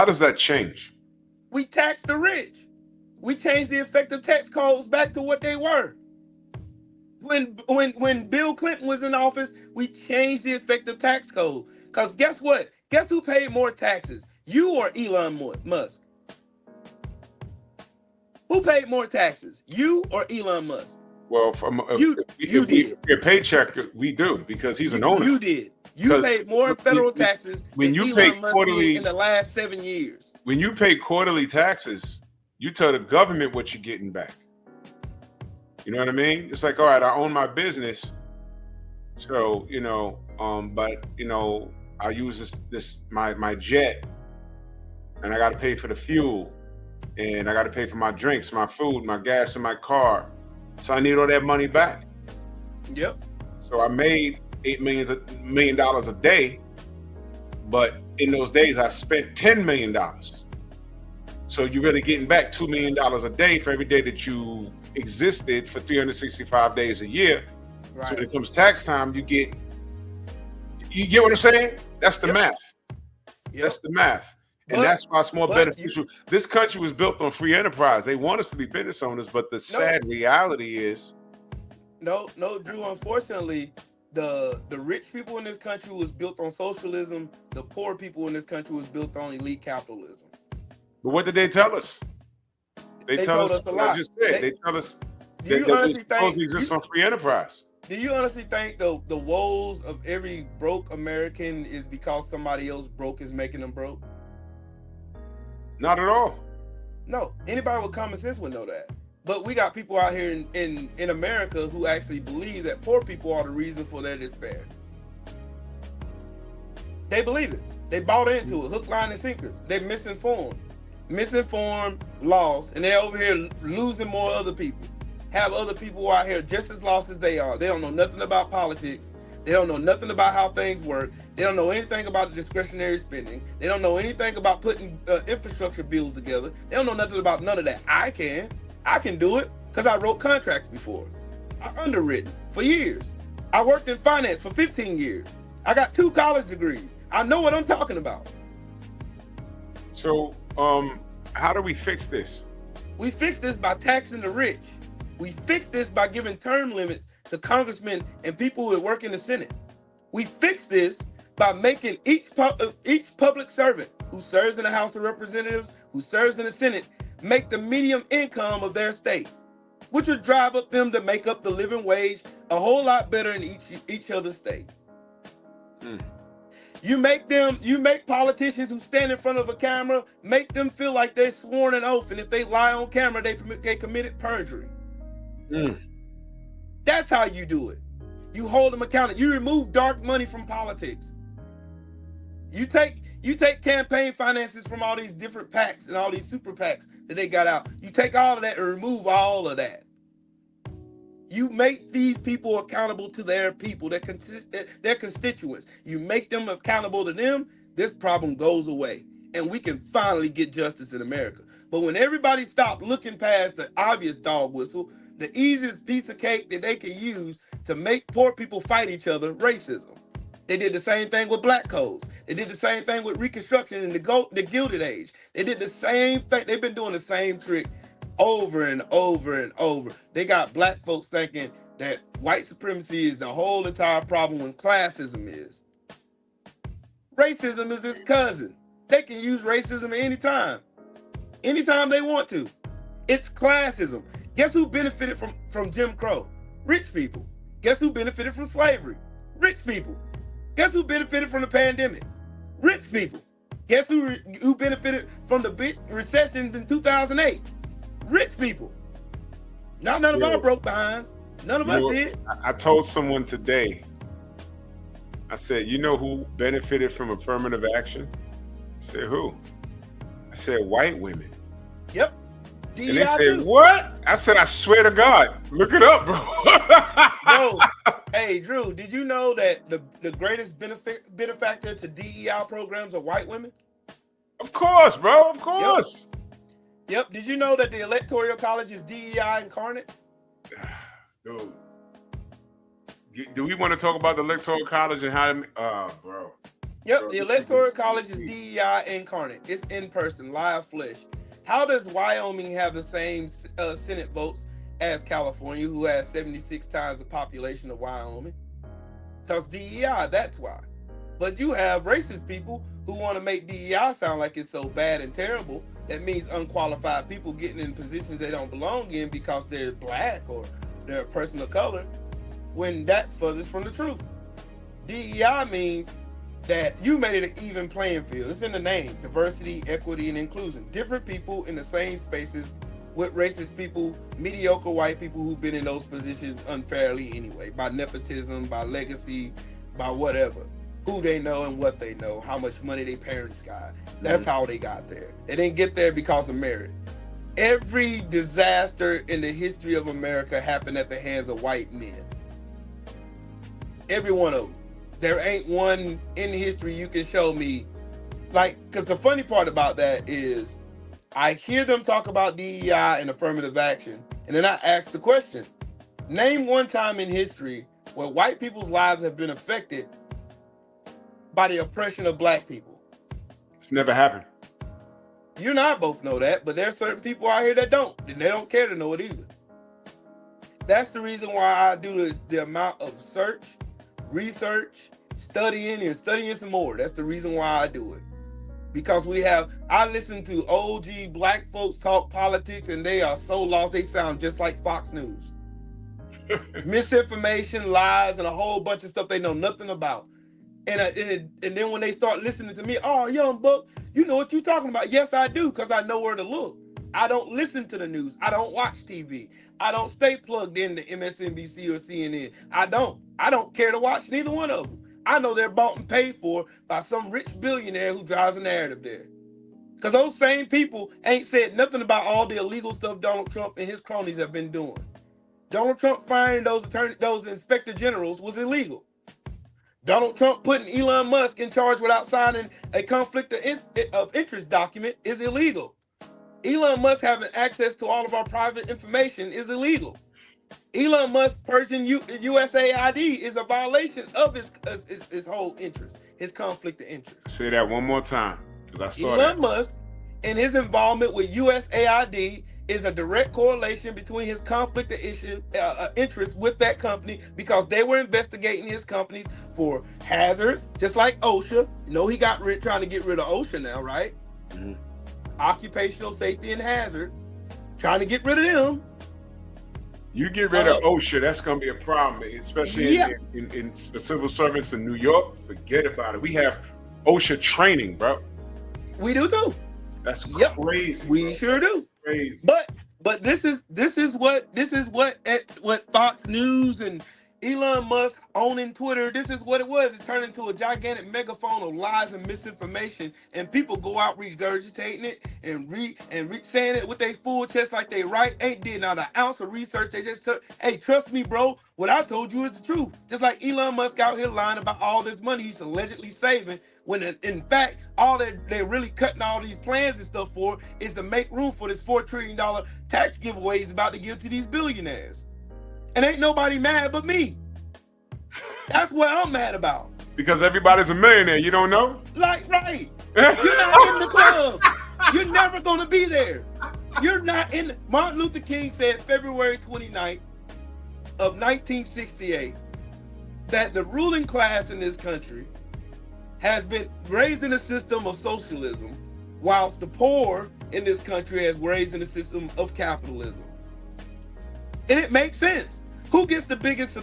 does that change? We tax the rich. We change the effective tax codes back to what they were. When Bill Clinton was in office, we changed the effective tax code. Because guess what? Guess who paid more taxes? You or Elon Musk? Who paid more taxes? You or Elon Musk? Well, from you did. Your paycheck, we do, because he's an owner. You did. You paid more in federal taxes when than you pay Elon Musk quarterly did in the last 7 years. When you pay quarterly taxes, you tell the government what you're getting back. You know what I mean? It's like, all right, I own my business, so but I use my jet, and I got to pay for the fuel, and I got to pay for my drinks, my food, my gas in my car. So I need all that money back. Yep. So I made $8 million a day, but in those days I spent $10 million. So you're really getting back $2 million a day for every day that you existed for 365 days a year. Right. So when it comes tax time, you get what I'm saying? That's the math. Yep. That's the math. And that's why it's more beneficial. This country was built on free enterprise. They want us to be business owners, but the sad reality is no, Drew, unfortunately, the rich people in this country was built on socialism. The poor people in this country was built on elite capitalism. But what did they tell us? They told us a lot. I just said. They tell us that exists on free enterprise. Do you honestly think the woes of every broke American is because somebody else broke is making them broke? Not at all. No, anybody with common sense would know that. But we got people out here in America who actually believe that poor people are the reason for their despair. They believe it. They bought into it, hook, line, and sinkers. They're misinformed, lost, and they're over here losing more other people. Have other people out here just as lost as they are. They don't know nothing about politics. They don't know nothing about how things work. They don't know anything about the discretionary spending. They don't know anything about putting infrastructure bills together. They don't know nothing about none of that. I can do it because I wrote contracts before. I underwritten for years. I worked in finance for 15 years. I got 2 college degrees. I know what I'm talking about. So, how do we fix this? We fix this by taxing the rich. We fix this by giving term limits to congressmen and people who work in the Senate. We fix this by making each public servant who serves in the House of Representatives, who serves in the Senate, make the median income of their state, which would drive up them to make up the living wage a whole lot better in each other state. You make politicians who stand in front of a camera, make them feel like they're sworn an oath, and if they lie on camera, they committed perjury. That's how you do it. You hold them accountable. You remove dark money from politics. You take campaign finances from all these different PACs and all these super PACs that they got out. You take all of that and remove all of that. You make these people accountable to their people, their constituents. You make them accountable to them, this problem goes away. And we can finally get justice in America. But when everybody stopped looking past the obvious dog whistle, the easiest piece of cake that they can use to make poor people fight each other, racism. They did the same thing with black codes. They did the same thing with Reconstruction and the Gilded Age. They did the same thing. They've been doing the same trick over and over and over. They got black folks thinking that white supremacy is the whole entire problem when classism is. Racism is his cousin. They can use racism at any time they want to. It's classism. Guess who benefited from Jim Crow? Rich people. Guess who benefited from slavery? Rich people. Guess who benefited from the pandemic? Rich people. Guess who benefited from the big recession in 2008? Rich people. Not none of our broke behinds. None of us did. I told someone today, I said, you know who benefited from affirmative action? I said, who? I said, white women. Yep. And they said, what? I said, I swear to God, look it up, bro. Bro, hey, Drew, did you know that the greatest benefactor to DEI programs are white women? Of course, bro, of course. Yep. Did you know that the Electoral College is DEI incarnate? Dude. Do we want to talk about the Electoral College and how, bro. Yep, Bro, the Electoral College is DEI incarnate. It's in person, live flesh. How does Wyoming have the same Senate votes as California, who has 76 times the population of Wyoming? Because DEI, that's why. But you have racist people who want to make DEI sound like it's so bad and terrible. That means unqualified people getting in positions they don't belong in because they're black or they're a person of color, when that's furthest from the truth. DEI means that you made it an even playing field. It's in the name: diversity, equity, and inclusion. Different people in the same spaces with racist people, mediocre white people who've been in those positions unfairly anyway, by nepotism, by legacy, by whatever. Who they know and what they know, how much money their parents got. That's how they got there. They didn't get there because of merit. Every disaster in the history of America happened at the hands of white men. Every one of them. There ain't one in history you can show me, like, because the funny part about that is I hear them talk about DEI and affirmative action, and then I ask the question, name one time in history where white people's lives have been affected by the oppression of black people. It's never happened. You and I both know that, but there are certain people out here that don't, and they don't care to know it either. That's the reason why I do this, the amount of search, research, studying some more. That's the reason why I do it. Because I listen to OG black folks talk politics, and they are so lost, they sound just like Fox News. Misinformation, lies, and a whole bunch of stuff they know nothing about. And then when they start listening to me, oh, young buck, you know what you're talking about. Yes, I do, because I know where to look. I don't listen to the news. I don't watch TV. I don't stay plugged into MSNBC or CNN. I don't care to watch neither one of them. I know they're bought and paid for by some rich billionaire who drives a narrative there. Because those same people ain't said nothing about all the illegal stuff Donald Trump and his cronies have been doing. Donald Trump firing those inspector generals was illegal. Donald Trump putting Elon Musk in charge without signing a conflict of interest document is illegal. Elon Musk having access to all of our private information is illegal. Elon Musk purging USAID is a violation of his whole interest, his conflict of interest. Say that one more time, because I saw Elon Musk and his involvement with USAID is a direct correlation between his conflict of interest with that company, because they were investigating his companies for hazards, just like OSHA. You know, he got trying to get rid of OSHA now, right? Mm-hmm. Occupational safety and hazard, trying to get rid of them. You get rid of OSHA, that's going to be a problem, especially in the civil servants in New York. Forget about it. We have OSHA training, bro. We do too. That's crazy. We sure do. Crazy. But this is what Fox News and Elon Musk owning Twitter, this is what it was. It turned into a gigantic megaphone of lies and misinformation, and people go out regurgitating it and saying it with their full chest like they right. Ain't did not an ounce of research. They just took, hey, trust me, bro. What I told you is the truth. Just like Elon Musk out here lying about all this money he's allegedly saving, when in fact all they're really cutting all these plans and stuff for is to make room for this $4 trillion tax giveaway he's about to give to these billionaires. And ain't nobody mad but me. That's what I'm mad about. Because everybody's a millionaire, you don't know? Like, right. You're not in the club. You're never going to be there. You're not in. Martin Luther King said February 29th of 1968 that the ruling class in this country has been raised in a system of socialism, whilst the poor in this country has raised in a system of capitalism. And it makes sense. Who gets the biggest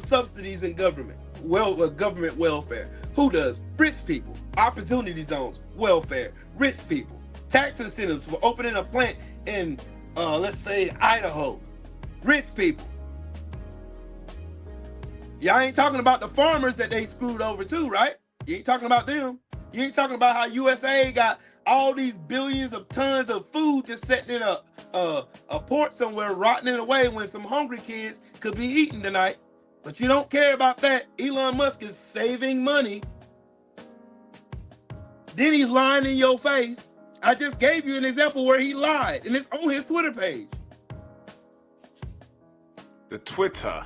subsidies in government? Well, government welfare. Who does? Rich people. Opportunity zones, welfare. Rich people. Tax incentives for opening a plant in, let's say, Idaho. Rich people. Y'all ain't talking about the farmers that they screwed over too, right? You ain't talking about them. You ain't talking about how USA got all these billions of tons of food just sitting in a port somewhere rotting away when some hungry kids could be eating tonight. But you don't care about that. Elon Musk is saving money. Then he's lying in your face. I just gave you an example where he lied, and it's on his Twitter page. The Twitter.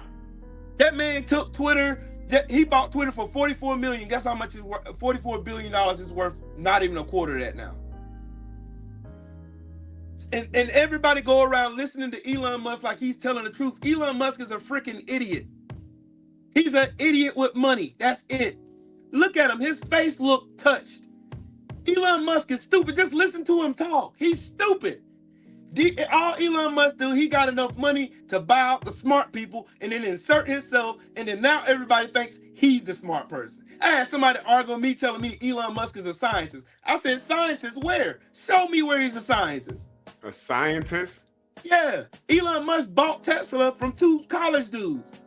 That man took Twitter. He bought Twitter for $44 million. Guess how much is worth? $44 billion is worth not even a quarter of that now. And everybody go around listening to Elon Musk like he's telling the truth. Elon Musk is a freaking idiot. He's an idiot with money. That's it. Look at him. His face look touched. Elon Musk is stupid. Just listen to him talk. He's stupid. All Elon Musk do, he got enough money to buy out the smart people and then insert himself, and then now everybody thinks he's the smart person. I had somebody argue with me telling me Elon Musk is a scientist. I said, scientist where? Show me where he's a scientist. A scientist? Yeah. Elon Musk bought Tesla from 2 college dudes.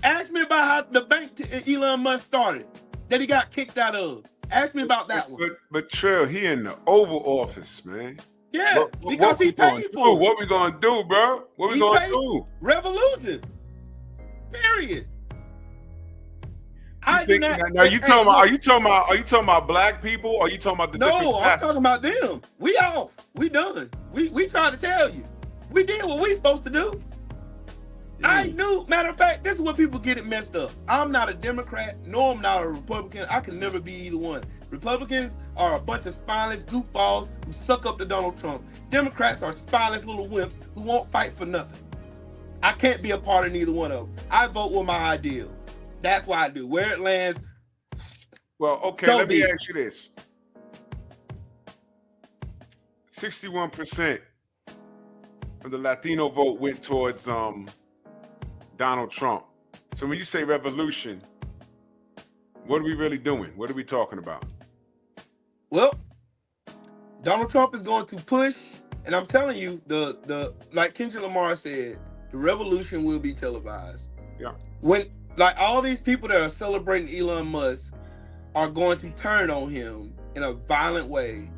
Ask me about how the bank Elon Musk started that he got kicked out of. Ask me about that one. But Trill, he in the Oval Office, man. Yeah, because he paid for it. What we gonna do, bro? What we gonna do? Revolution. Period. Are you talking about black people, or are you talking about the different classes? No, I'm talking about them. We off. We done. We tried to tell you. We did what we supposed to do. I knew, matter of fact, this is what people get it messed up. I'm not a Democrat, nor I'm not a Republican. I can never be either one. Republicans are a bunch of spineless goofballs who suck up to Donald Trump. Democrats are spineless little wimps who won't fight for nothing. I can't be a part of neither one of them. I vote with my ideals. That's why I do. Where it lands. Well, okay, let me ask you this. 61% of the Latino vote went towards Donald Trump. So when you say revolution, what are we really doing? What are we talking about? Well, Donald Trump is going to push, and I'm telling you, the like Kendrick Lamar said, the revolution will be televised. Yeah. When like all these people that are celebrating Elon Musk are going to turn on him in a violent way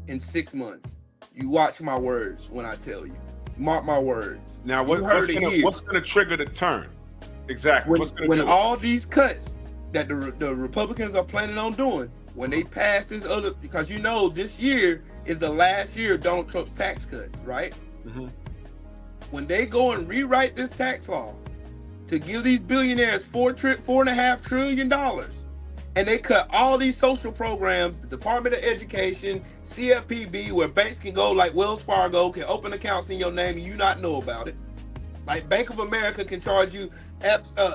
in 6 months. You watch my words when I tell you. Mark my words. Now, what's going to trigger the turn? Exactly. When all these cuts that the Republicans are planning on doing, when they pass this other, because you know this year is the last year of Donald Trump's tax cuts, right? Mm-hmm. When they go and rewrite this tax law to give these billionaires $4.5 trillion, and they cut all these social programs, the Department of Education, CFPB, where banks can go, like Wells Fargo, can open accounts in your name and you not know about it. Like Bank of America can charge you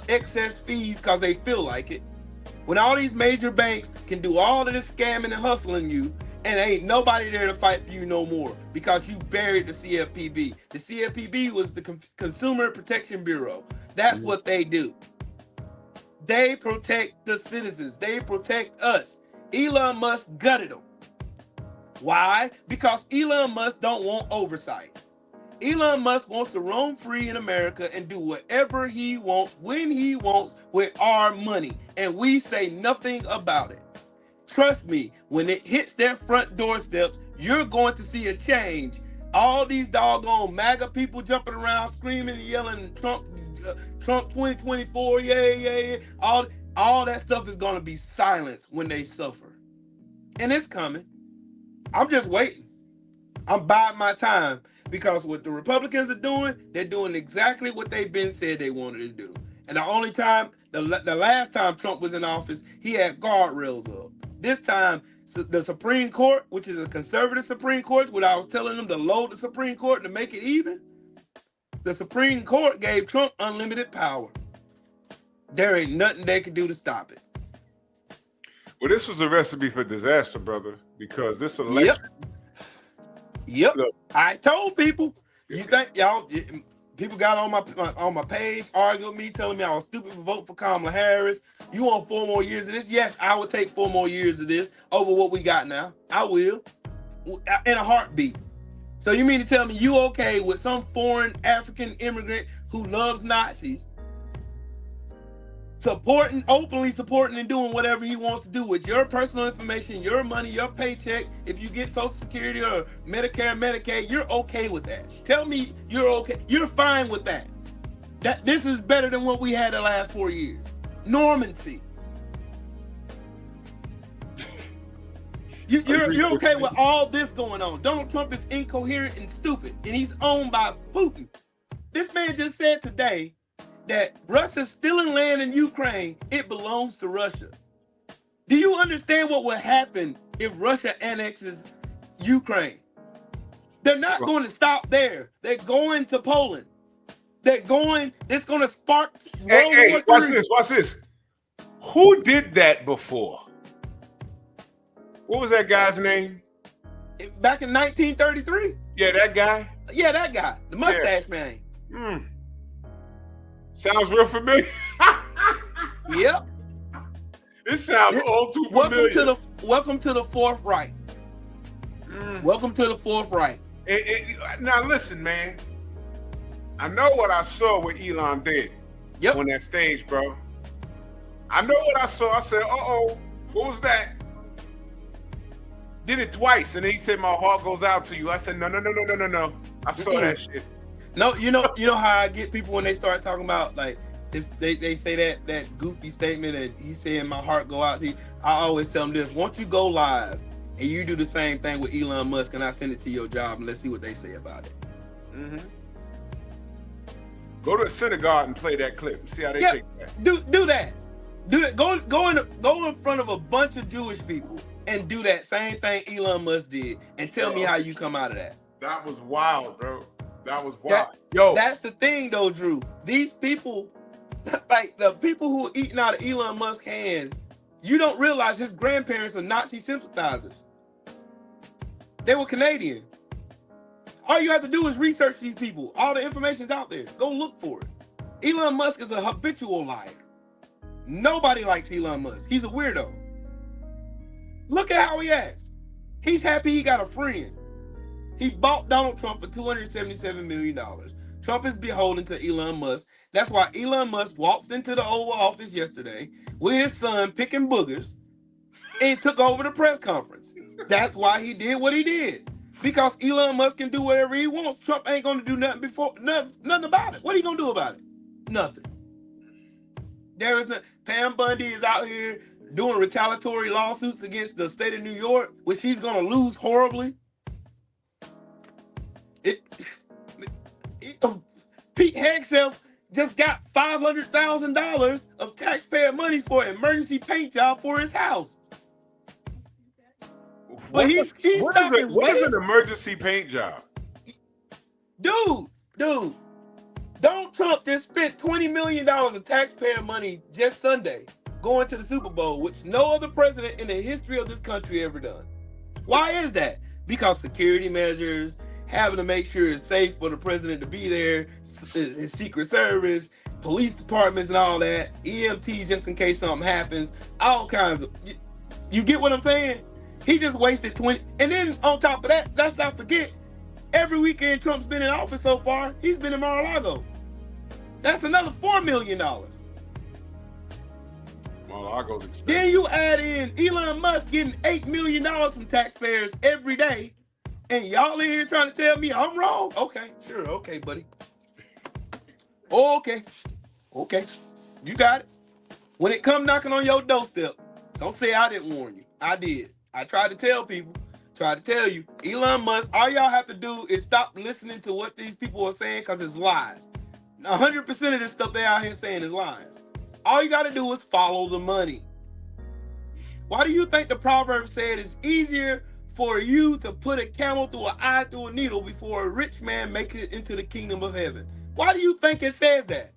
excess fees because they feel like it. When all these major banks can do all of this scamming and hustling you, and ain't nobody there to fight for you no more because you buried the CFPB. The CFPB was the Consumer Protection Bureau. That's what they do. They protect the citizens. They protect us. Elon Musk gutted them. Why? Because Elon Musk don't want oversight. Elon Musk wants to roam free in America and do whatever he wants, when he wants, with our money. And we say nothing about it. Trust me, when it hits their front doorsteps, you're going to see a change. All these doggone MAGA people jumping around, screaming and yelling, Trump 2024, yeah. All that stuff is going to be silenced when they suffer. And it's coming. I'm just waiting. I'm biding my time, because what the Republicans are doing, they're doing exactly what they've been said they wanted to do. And the only time, the last time Trump was in office, he had guardrails up. This time, the Supreme Court, which is a conservative Supreme Court, what I was telling them to load the Supreme Court to make it even, the Supreme Court gave Trump unlimited power. There ain't nothing they could do to stop it. Well, this was a recipe for disaster, brother, because this election. Yep. Look. I told people. You think y'all? People got on my page, arguing with me, telling me I was stupid for voting for Kamala Harris. You want 4 more years of this? Yes, I would take 4 more years of this over what we got now. I will, in a heartbeat. So you mean to tell me you okay with some foreign African immigrant who loves Nazis openly supporting and doing whatever he wants to do with your personal information, your money, your paycheck? If you get Social Security or Medicare, Medicaid, you're okay with that. Tell me you're okay. You're fine with that. That this is better than what we had the last 4 years. Normancy. You're okay with all this going on. Donald Trump is incoherent and stupid, and he's owned by Putin. This man just said today that Russia's stealing land in Ukraine. It belongs to Russia. Do you understand what would happen if Russia annexes Ukraine? They're not going to stop there. They're going to Poland. It's going to spark World War III. Watch this. Who did that before? What was that guy's name? Back in 1933. Yeah, that guy? Yeah, that guy. The mustache man. Sounds real familiar. Yep. It sounds all too familiar. Welcome to the Fourth Reich. Welcome to the Fourth Reich. Now listen, man. I know what I saw what Elon did on that stage, bro. I know what I saw. I said, uh-oh, what was that? Did it twice, and then he said, my heart goes out to you. I said, no. I saw that shit. No, you know how I get people when they start talking about, like, they say that goofy statement that he's saying my heart go out to you. I always tell them this: once you go live and you do the same thing with Elon Musk, and I send it to your job, and let's see what they say about it. Go to a synagogue and play that clip. See how they take that. Do that. Go in front of a bunch of Jewish people and do that same thing Elon Musk did, and tell me how you come out of that. That was wild, bro. That was wild. That's the thing, though, Drew. These people, like the people who are eating out of Elon Musk's hands, you don't realize his grandparents are Nazi sympathizers. They were Canadian. All you have to do is research these people. All the information's out there. Go look for it. Elon Musk is a habitual liar. Nobody likes Elon Musk. He's a weirdo. Look at how he acts. He's happy he got a friend. He bought Donald Trump for $277 million. Trump is beholden to Elon Musk. That's why Elon Musk waltzed into the Oval Office yesterday with his son picking boogers and took over the press conference. That's why he did what he did. Because Elon Musk can do whatever he wants. Trump ain't going to do nothing about it. What are you going to do about it? Nothing. There is nothing. Pam Bundy is out here doing retaliatory lawsuits against the state of New York, which she's going to lose horribly. Pete Hegseth just got $500,000 of taxpayer money for an emergency paint job for his house. But he's what is an emergency paint job? Dude, Donald Trump just spent $20 million of taxpayer money just Sunday going to the Super Bowl, which no other president in the history of this country ever done. Why is that? Because security measures, having to make sure it's safe for the president to be there, his Secret Service, police departments and all that, EMTs just in case something happens, all kinds of, you get what I'm saying? He just wasted 20, and then on top of that, let's not forget, Every weekend Trump's been in office so far, he's been in Mar-a-Lago. That's another $4 million. Mar-a-Lago's expensive. Then you add in Elon Musk getting $8 million from taxpayers every day, and y'all in here trying to tell me I'm wrong? Okay, sure, okay, buddy. Okay, you got it. When it come knocking on your doorstep, don't say I didn't warn you. I did. I tried to tell people, tried to tell you, Elon Musk, all y'all have to do is stop listening to what these people are saying because it's lies. 100% of this stuff they out here saying is lies. All you got to do is follow the money. Why do you think the proverb said it's easier for you to put a camel through an eye through a needle before a rich man make it into the kingdom of heaven? Why do you think it says that?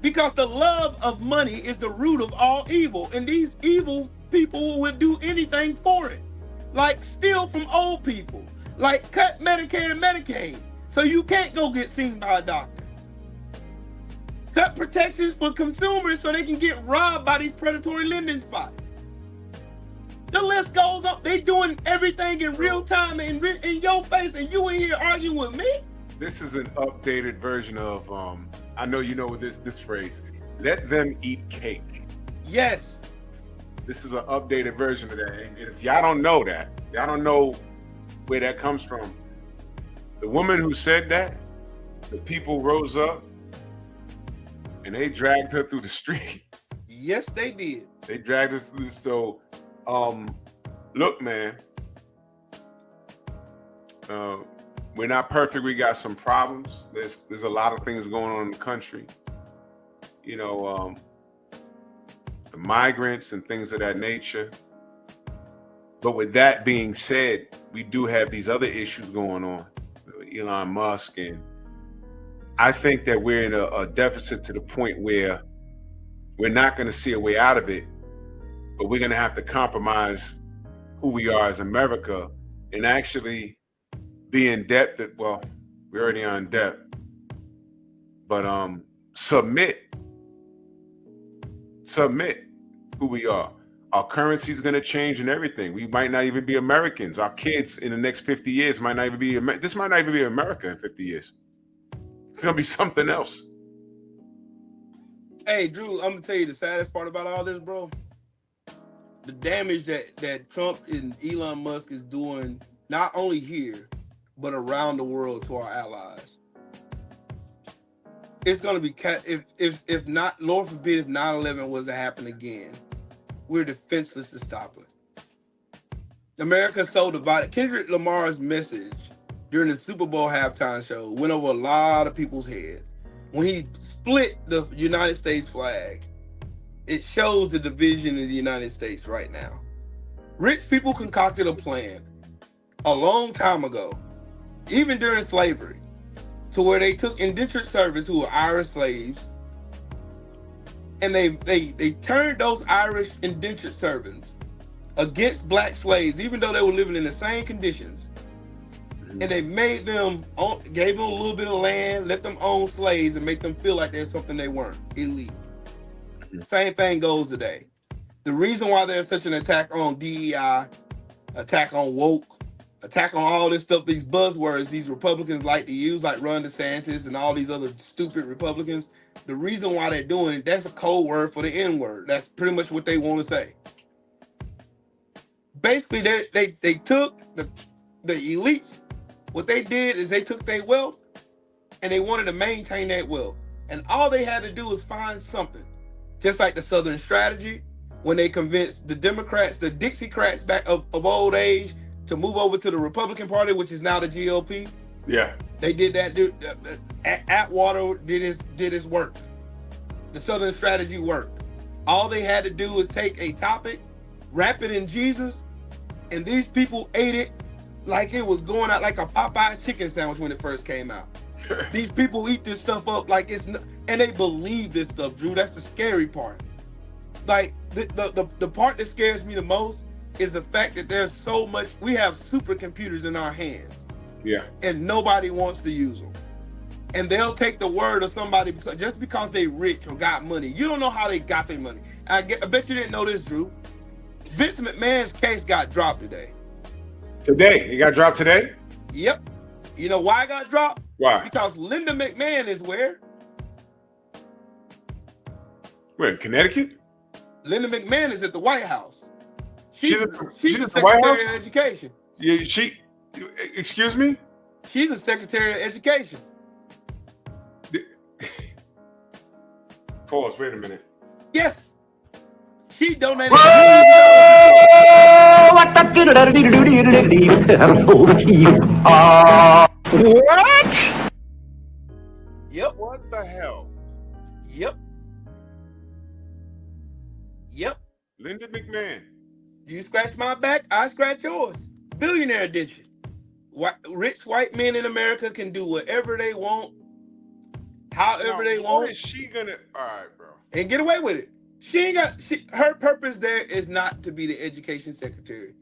Because the love of money is the root of all evil, and these evil people would do anything for it. Like steal from old people, like cut Medicare and Medicaid so you can't go get seen by a doctor. Cut protections for consumers so they can get robbed by these predatory lending spots. The list goes up. They doing everything in real time and in your face, and you in here arguing with me? This is an updated version of I know you know this phrase. Let them eat cake. Yes. This is an updated version of that. And if y'all don't know that, y'all don't know where that comes from. The woman who said that, the people rose up and they dragged her through the street. Yes, they did. They dragged her through. So, look, man, we're not perfect. We got some problems. There's a lot of things going on in the country. You know, the migrants and things of that nature. But with that being said, we do have these other issues going on. Elon Musk, and I think that we're in a deficit to the point where we're not going to see a way out of it, but we're going to have to compromise who we are as America and actually be in debt that, well, we're already on debt, but submit who we are. Our currency is going to change and everything. We might not even be Americans. Our kids in the next 50 years might not even be, this might not even be America in 50 years. It's going to be something else. Hey, Drew, I'm going to tell you the saddest part about all this, bro. The damage that Trump and Elon Musk is doing, not only here, but around the world to our allies. It's going to be, if not, Lord forbid, if 9/11 was to happen again, we're defenseless to stop it. America's so divided. Kendrick Lamar's message during the Super Bowl halftime show went over a lot of people's heads. When he split the United States flag, it shows the division in the United States right now. Rich people concocted a plan a long time ago, even during slavery, to where they took indentured servants who were Irish slaves, and they turned those Irish indentured servants against black slaves, even though they were living in the same conditions. And they made them, gave them a little bit of land, let them own slaves, and make them feel like they're something they weren't, elite. Same thing goes today. The reason why there's such an attack on DEI, attack on woke, attack on all this stuff, these buzzwords these Republicans like to use, like Ron DeSantis and all these other stupid Republicans, the reason why they're doing it, that's a code word for the N-word. That's pretty much what they want to say. Basically, they took the elites. What they did is they took their wealth and they wanted to maintain that wealth. And all they had to do was find something. Just like the Southern strategy, when they convinced the Democrats, the Dixiecrats back of old age, to move over to the Republican Party, which is now the GOP. Yeah. They did that. Atwater did his work. The Southern strategy worked. All they had to do was take a topic, wrap it in Jesus, and these people ate it like it was going out like a Popeye chicken sandwich when it first came out. These people eat this stuff up like it's not, and they believe this stuff, Drew. That's the scary part. Like the part that scares me the most is the fact that there's so much. We have supercomputers in our hands. Yeah. And nobody wants to use them. And they'll take the word of somebody just because they rich or got money. You don't know how they got their money. I bet you didn't know this, Drew. Vince McMahon's case got dropped today. Today? It got dropped today? Yep. You know why I got dropped? Why? Because Linda McMahon is where? Where, in Connecticut? Linda McMahon is at the White House. She's She's at a the White Secretary House? of Education. Yeah, excuse me? She's a Secretary of Education. Pause, wait a minute. Yes. She donated. What? Yep. What the hell? Yep. Yep. Linda McMahon. You scratch my back, I scratch yours. Billionaire edition. Rich white men in America can do whatever they want, however they want. What is she gonna? All right, bro. And get away with it. Her purpose there is not to be the education secretary.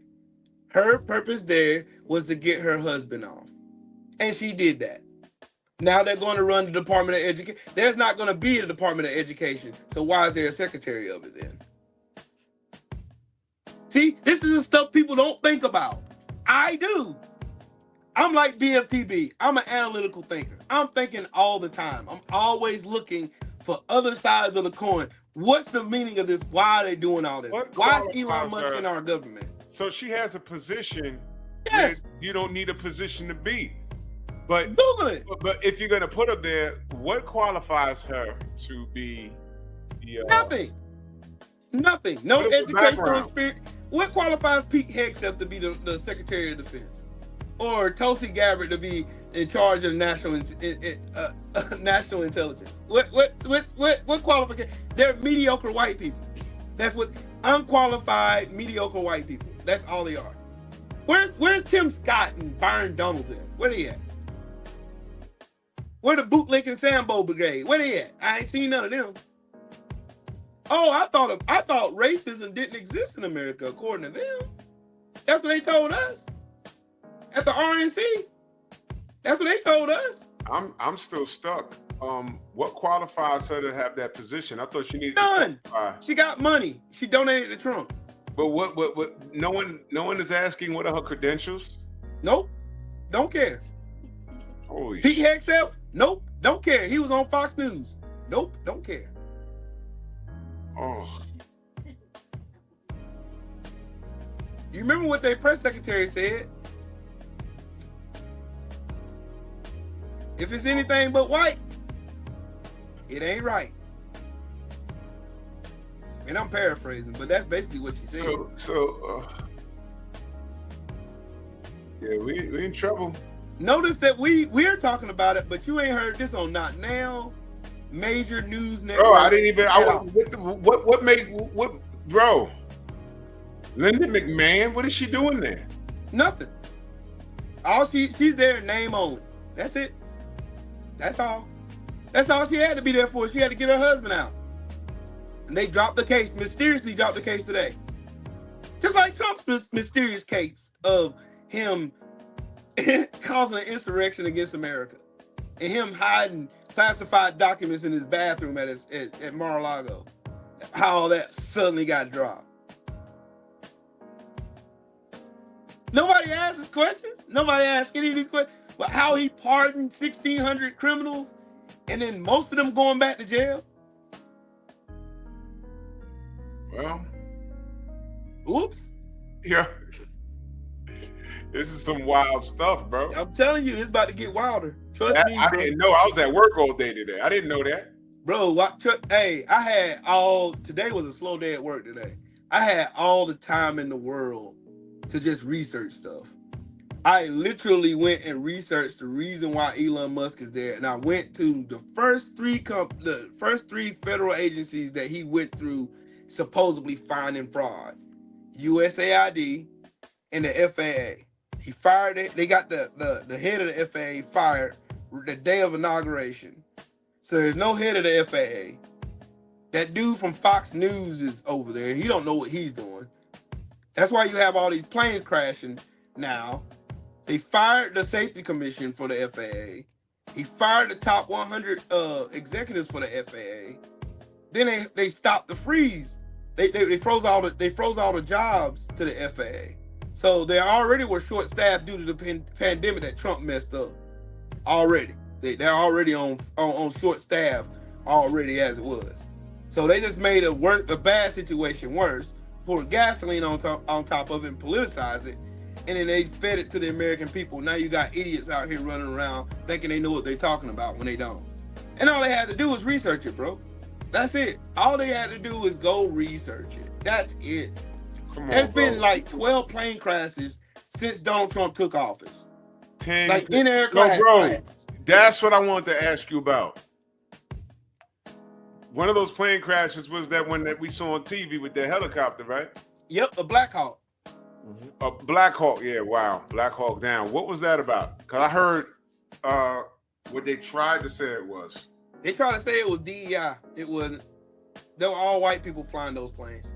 Her purpose there was to get her husband off. And she did that. Now they're going to run the Department of Education. There's not going to be a Department of Education. So why is there a secretary of it then? See, this is the stuff people don't think about. I do. I'm like BFTB. I'm an analytical thinker. I'm thinking all the time. I'm always looking for other sides of the coin. What's the meaning of this? Why are they doing all this? Why is Elon Musk in our government? So she has a position Yes. where you don't need a position to be. But Google it. But if you're gonna put her there, what qualifies her to be the Nothing. Nothing. No What is the educational background? experience. What qualifies Pete Hegseth to be the Secretary of Defense? Or Tulsi Gabbard to be in charge of national intelligence? What qualification? They're mediocre white people. That's what unqualified mediocre white people. That's all they are. Where's Tim Scott and Byron Donaldson? Where they at? Where the bootlicking Sambo Brigade? Where they at? I ain't seen none of them. Oh, I thought racism didn't exist in America, according to them. That's what they told us at the RNC. That's what they told us. I'm still stuck. What qualifies her to have that position? I thought she needed None. to qualify. She got money. She donated to Trump. But what no one is asking what are her credentials? Nope. Don't care. Holy Pete shit. Hegseth? Nope. Don't care. He was on Fox News. Nope. Don't care. Oh. You remember what their press secretary said? If it's anything but white, it ain't right. And I'm paraphrasing, but that's basically what she said. Yeah, we in trouble. Notice that we're talking about it, but you ain't heard this on Not Now, major news network. Bro, I didn't even. What? Bro? Linda McMahon, what is she doing there? Nothing. All she's there in name only. That's it. That's all. That's all she had to be there for. She had to get her husband out. And they dropped the case, mysteriously dropped the case today. Just like Trump's mysterious case of him causing an insurrection against America and him hiding classified documents in his bathroom at Mar-a-Lago. How all that suddenly got dropped. Nobody asks questions. Nobody asks any of these questions. But how he pardoned 1,600 criminals and then most of them going back to jail? Well, Oops. yeah. This is some wild stuff, bro. I'm telling you, it's about to get wilder. Trust me, I bro. didn't know. I was at work all day today. I didn't know that. Bro, hey, today was a slow day at work today. I had all the time in the world to just research stuff. I literally went and researched the reason why Elon Musk is there. And I went to the first three federal agencies that he went through supposedly finding fraud. USAID and the FAA. He fired it. They got the head of the FAA fired the day of inauguration. So there's no head of the FAA. That dude from Fox News is over there. He don't know what he's doing. That's why you have all these planes crashing now. They fired the safety commission for the FAA. He fired the top 100 executives for the FAA. Then they stopped the freeze. They froze all the jobs to the FAA. So they already were short-staffed due to the pandemic that Trump messed up. already. They're already on short staff already as it was. So they just made a bad situation worse, poured gasoline on top of it and politicized it, and then they fed it to the American people. Now you got idiots out here running around thinking they know what they're talking about when they don't. And all they had to do was research it, bro. That's it. All they had to do was go research it. That's it. Come on, There's bro. been like 12 plane crashes since Donald Trump took office. 10, Like in air no, crash. bro. That's what I wanted to ask you about. One of those plane crashes was that one that we saw on TV with the helicopter, right? Yep, a Black Hawk. A Black Hawk, yeah, wow. Black Hawk Down. What was that about? Because I heard what they tried to say it was. They tried to say it was DEI. It wasn't. They were all white people flying those planes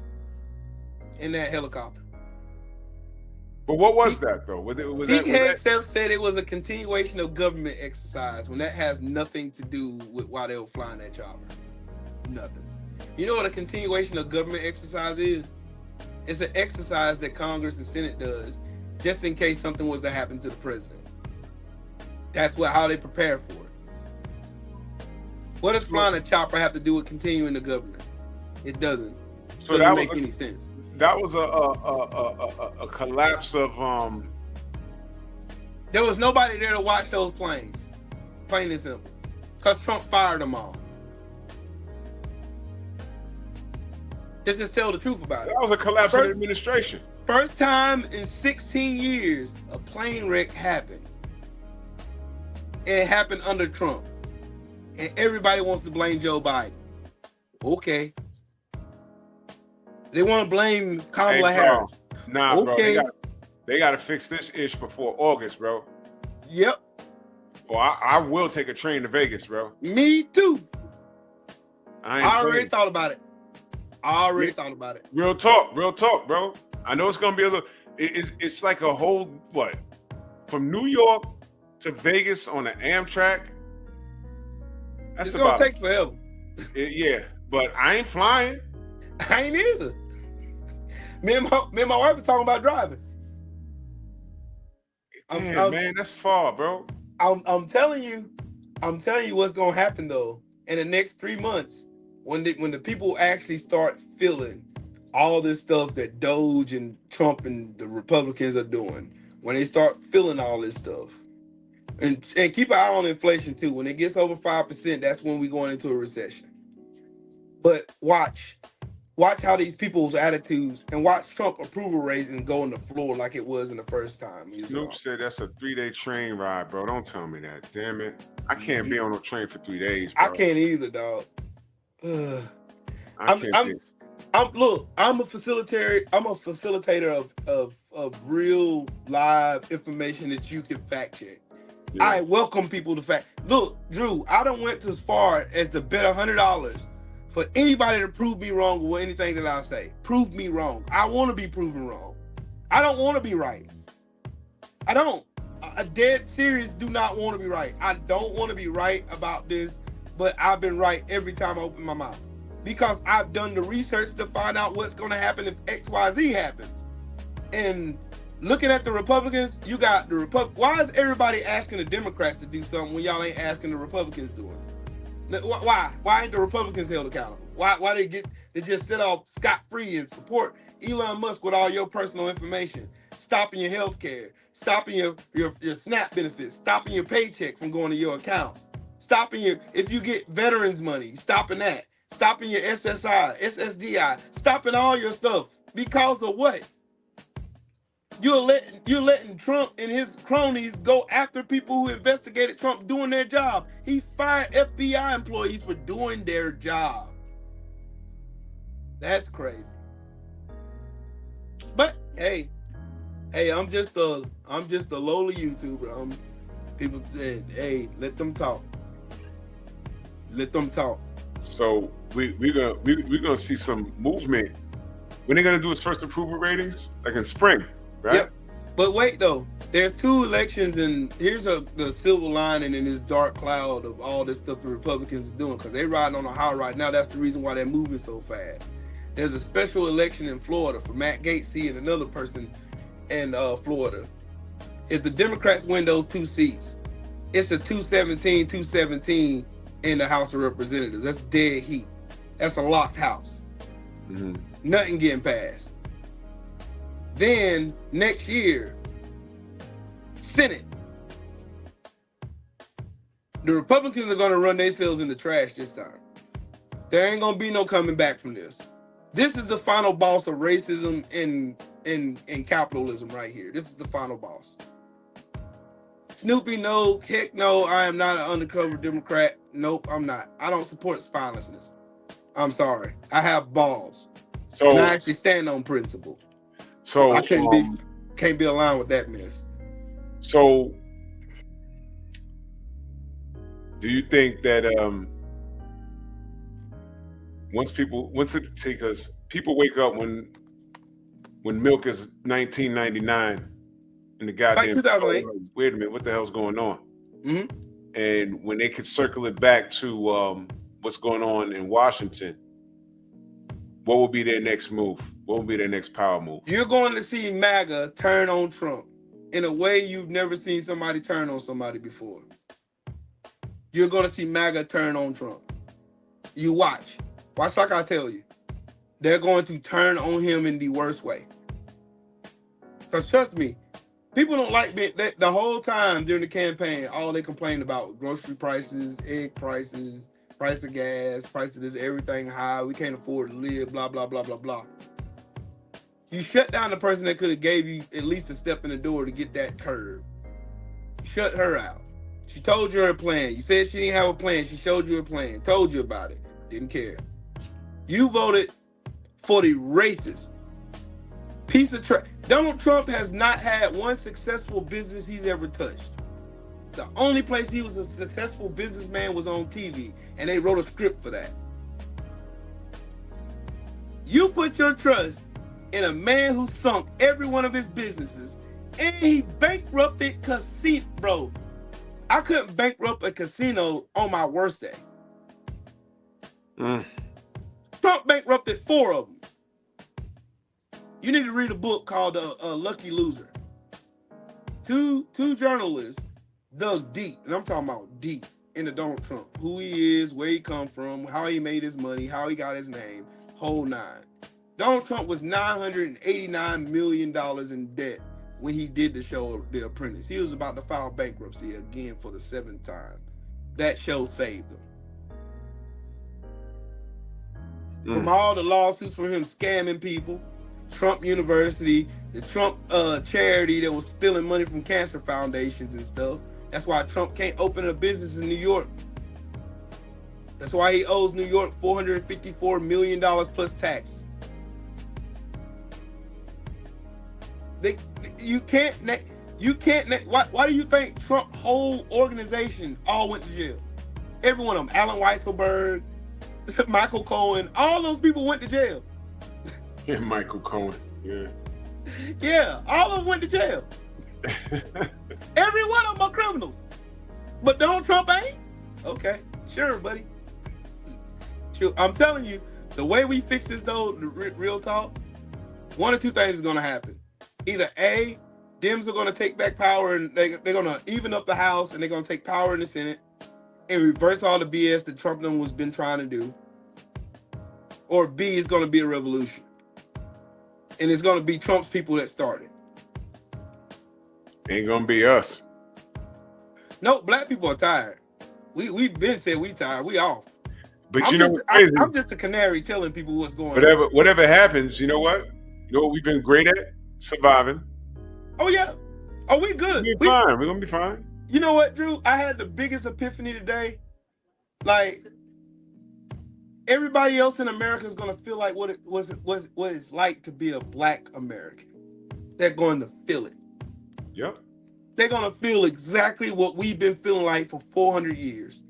in that helicopter. But what was that, though? Pete Hegseth said it was a continuation of government exercise when that has nothing to do with why they were flying that chopper. Nothing. You know what a continuation of government exercise is? It's an exercise that Congress and Senate does just in case something was to happen to the president. That's how they prepare for it. What does flying a chopper have to do with continuing the government? It doesn't. So doesn't make any sense. That was a collapse of There was nobody there to watch those planes. Plain and simple. Because Trump fired them all. Just tell the truth about it. That was a collapse of the administration. First time in 16 years a plane wreck happened. And it happened under Trump. And everybody wants to blame Joe Biden. Okay. They want to blame Kamala Harris. Nah, okay. Bro. They got to fix this ish before August, bro. Yep. Or I will take a train to Vegas, bro. Me too. I already thought about it. Thought about it. Real talk, bro. I know it's gonna be a little. It's like a whole what? From New York to Vegas on an Amtrak. That's it's gonna take forever. Yeah, but I ain't flying. I ain't either. Me and my wife was talking about driving. Damn, man, that's far, bro. I'm telling you what's gonna happen though in the next 3 months when the people actually start feeling all this stuff that Doge and Trump and the Republicans are doing. When they start feeling all this stuff, and keep an eye on inflation too. When it gets over 5%, that's when we're going into a recession. But watch how these people's attitudes and watch Trump approval rating go on the floor like it was in the first time. Snoop said that's a 3-day train ride, bro. Don't tell me that. Damn it. I can't be on a train for 3 days, bro. I can't either, dog. I'm a facilitator of real live information that you can fact check. Yeah. I welcome people to fact. Look, Drew, I done went as far as to bet $100 for anybody to prove me wrong with anything that I say. Prove me wrong. I want to be proven wrong. I don't want to be right. I don't. I dead serious do not want to be right. I don't want to be right about this, but I've been right every time I open my mouth. Because I've done the research to find out what's going to happen if XYZ happens. And looking at the Republicans, you got the why is everybody asking the Democrats to do something when y'all ain't asking the Republicans doing it? Why ain't the Republicans held accountable? Why they just sit off scot-free and support Elon Musk with all your personal information, stopping your health care, stopping your SNAP benefits, stopping your paycheck from going to your accounts, stopping if you get veterans money, stopping that, stopping your SSI, SSDI, stopping all your stuff. Because of what? You're letting Trump and his cronies go after people who investigated Trump doing their job. He fired FBI employees for doing their job. That's crazy. But hey, I'm just a lowly YouTuber. People said, hey, let them talk. Let them talk. So we're gonna see some movement. When they're gonna do his first approval ratings, like in spring. Right? Yep. But wait though, there's 2 elections, and here's the silver lining in this dark cloud of all this stuff the Republicans are doing, because they're riding on a high right now. That's the reason why they're moving so fast. There's a special election in Florida for Matt Gaetz and another person in Florida. If the Democrats win those 2 seats, It's a 217 in the House of Representatives. That's dead heat. That's a locked house. Mm-hmm. Nothing getting passed. Then next year, Senate. The Republicans are going to run themselves in the trash this time. There ain't going to be no coming back from this. This is the final boss of racism and capitalism right here. This is the final boss. Snoopy, no. Heck no, I am not an undercover Democrat. Nope, I'm not. I don't support spinelessness. I'm sorry. I have balls. So and I actually stand on principle. So I can't be aligned with that mess. So do you think that once because people wake up when milk is $19.99 and the goddamn Like 2008. Wait a minute, what the hell's going on? Mm-hmm. And when they could circle it back to what's going on in Washington, what will be their next move? What will be their next power move? You're going to see MAGA turn on Trump in a way you've never seen somebody turn on somebody before. You're going to see MAGA turn on Trump. You watch. Watch like I tell you. They're going to turn on him in the worst way. Because trust me, people don't like me. The whole time during the campaign, all they complained about was grocery prices, egg prices, price of gas, price of this, everything high. We can't afford to live, blah, blah, blah, blah, blah. You shut down the person that could have gave you at least a step in the door to get that curve. You shut her out. She told you her plan. You said she didn't have a plan. She showed you her plan, told you about it. Didn't care. You voted for the racist piece of trash. Donald Trump has not had one successful business he's ever touched. The only place he was a successful businessman was on TV, and they wrote a script for that. You put your trust in a man who sunk every one of his businesses, and he bankrupted casino. Bro, I couldn't bankrupt a casino on my worst day. Trump bankrupted 4 of them. You need to read a book called Lucky Loser. Two journalists dug deep, and I'm talking about deep, into Donald Trump. Who he is, where he come from, how he made his money, how he got his name, whole nine. Donald Trump was $989 million in debt when he did the show The Apprentice. He was about to file bankruptcy again for the 7th time. That show saved him. From all the lawsuits from him scamming people, Trump University, the Trump charity that was stealing money from cancer foundations and stuff. That's why Trump can't open a business in New York. That's why he owes New York $454 million plus tax. Why do you think Trump's whole organization all went to jail? Every one of them, Alan Weisselberg, Michael Cohen, all those people went to jail. Yeah, Michael Cohen. Yeah. Yeah, all of them went to jail. Every one of them are criminals. But Donald Trump ain't? Okay, sure, buddy. Sure. I'm telling you, the way we fix this though, the real talk, one or two things is gonna happen. Either A, Dems are gonna take back power and they're gonna even up the House and they're gonna take power in the Senate and reverse all the BS that Trump was been trying to do. Or B, it's gonna be a revolution. And it's gonna be Trump's people that started. Ain't gonna be us. No, black people are tired. We've been said we tired. We off. But I'm just a canary telling people what's going on. Whatever happens, you know what? You know what we've been great at? Surviving. Oh yeah. Oh, we good. We're fine. We're gonna be fine. You know what, Drew? I had the biggest epiphany today. Like, everybody else in America is gonna feel like what it's like to be a black American. They're going to feel it. Yep. They're gonna feel exactly what we've been feeling like for 400 years.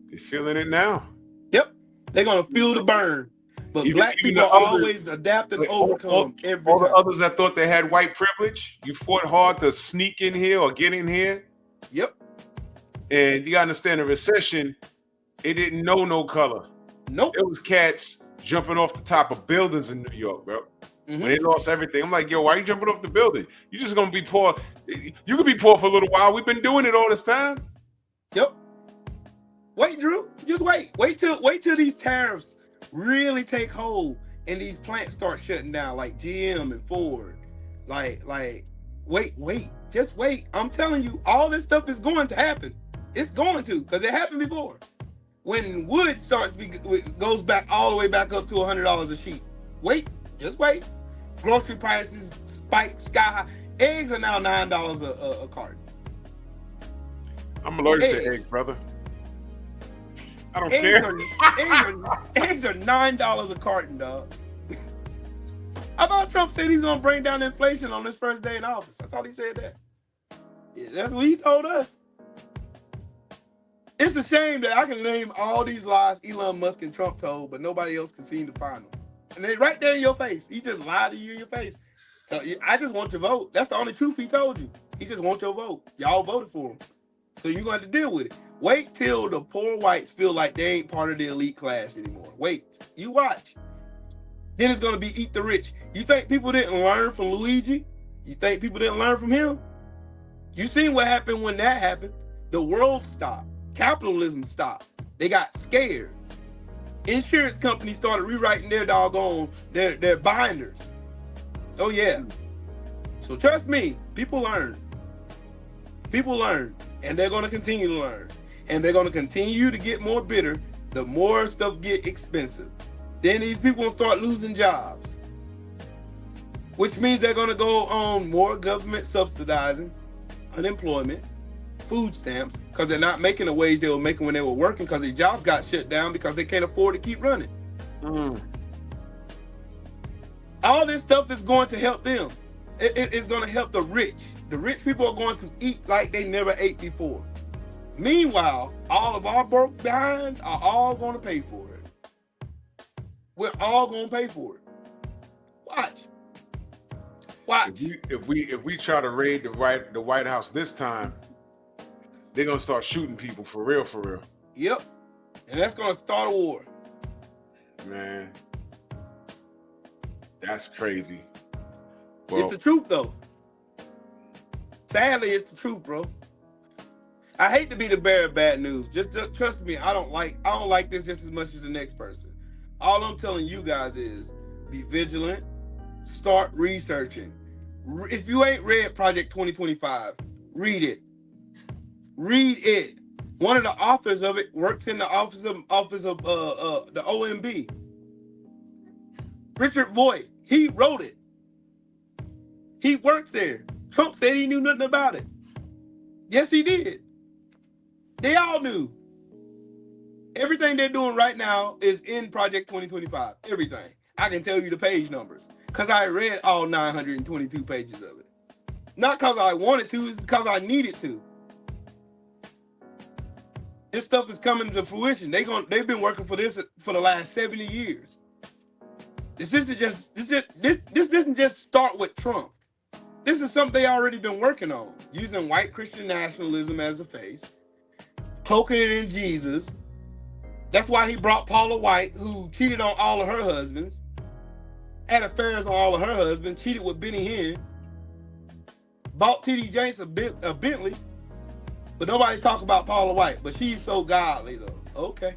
They're feeling it now. Yep. They're gonna feel the burn. But black people always adapt and overcome every time. All the others that thought they had white privilege, you fought hard to sneak in here or get in here. Yep. And you gotta understand, the recession, it didn't know no color. Nope. It was cats jumping off the top of buildings in New York, bro. When they lost everything. I'm like, yo, why are you jumping off the building? You're just gonna be poor. You could be poor for a little while. We've been doing it all this time. Yep. Wait, Drew. Just wait. Wait till these tariffs really take hold and these plants start shutting down, like GM and Ford. Wait. Just wait. I'm telling you, all this stuff is going to happen. It's going to, because it happened before. When wood goes back all the way back up to $100 a sheet. Wait, just wait. Grocery prices spike sky high. Eggs are now $9 a carton. I'm allergic to eggs, brother. I don't care. Eggs are $9 a carton, dog. I thought Trump said he's gonna bring down inflation on his first day in office. I thought he said that. Yeah, that's what he told us. It's a shame that I can name all these lies Elon Musk and Trump told, but nobody else can seem to find them. And they right there in your face. He just lied to you in your face. So I just want your vote. That's the only truth he told you. He just wants your vote. Y'all voted for him. So you're going to have to deal with it. Wait till the poor whites feel like they ain't part of the elite class anymore. Wait. You watch. Then it's going to be eat the rich. You think people didn't learn from Luigi? You think people didn't learn from him? You seen what happened when that happened. The world stopped. Capitalism stopped. They got scared. Insurance companies started rewriting their doggone, their binders. Oh yeah. So trust me, people learn. People learn. And they're going to continue to learn. And they're going to continue to get more bitter the more stuff get expensive. Then these people will start losing jobs. Which means they're going to go on more government subsidizing, unemployment, food stamps, because they're not making the wage they were making when they were working, because their jobs got shut down because they can't afford to keep running. All this stuff is going to help them. It's going to help the rich. The rich people are going to eat like they never ate before. Meanwhile, all of our broke behinds are all going to pay for it. We're all going to pay for it. Watch. If we try to raid the White House this time, they're gonna start shooting people for real. Yep. And that's gonna start a war. Man, that's crazy. Well, it's the truth though. Sadly, it's the truth, bro. I hate to be the bearer of bad news. Just trust me, I don't like this just as much as the next person. All I'm telling you guys is be vigilant, start researching. If you ain't read Project 2025, read it. Read it. One of the authors of it works in the office of the OMB. Richard Voigt, he wrote it. He works there. Trump said he knew nothing about it. Yes, he did. They all knew. Everything they're doing right now is in Project 2025. Everything. I can tell you the page numbers because I read all 922 pages of it. Not because I wanted to, it's because I needed to. This stuff is coming to fruition. They've been working for this for the last 70 years. This doesn't just start with Trump. This is something they already been working on, using white Christian nationalism as a face, cloaking it in Jesus. That's why he brought Paula White, who cheated on all of her husbands, had affairs on all of her husbands, cheated with Benny Hinn, bought T.D. Jakes a Bentley, but nobody talk about Paula White. But she's so godly, though. Okay.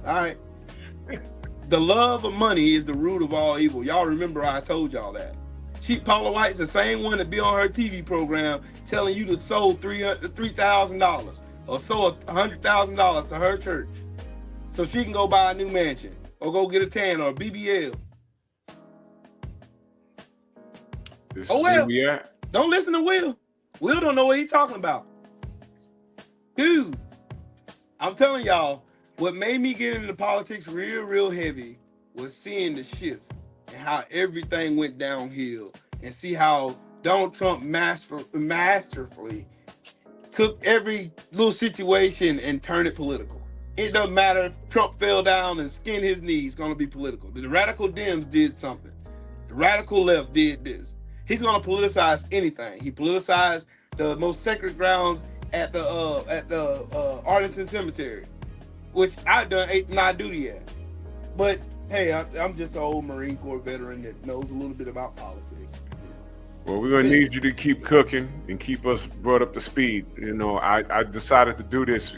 All right. The love of money is the root of all evil. Y'all remember I told y'all that. Paula White's the same one that be on her TV program telling you to sow $3,000 or sow $100,000 to her church so she can go buy a new mansion or go get a tan or a BBL. Oh well, don't listen to Will. Will don't know what he's talking about. Dude, I'm telling y'all, what made me get into politics real heavy was seeing the shift and how everything went downhill, and see how Donald Trump masterfully took every little situation and turned it political. It doesn't matter if Trump fell down and skinned his knee, it's going to be political. The radical Dems did something. The radical left did this. He's going to politicize anything. He politicized the most sacred grounds at the Arlington Cemetery, which I ain't not duty yet. But hey, I'm just an old Marine Corps veteran that knows a little bit about politics. Well, we're gonna need you to keep cooking and keep us brought up to speed. You know, I decided to do this.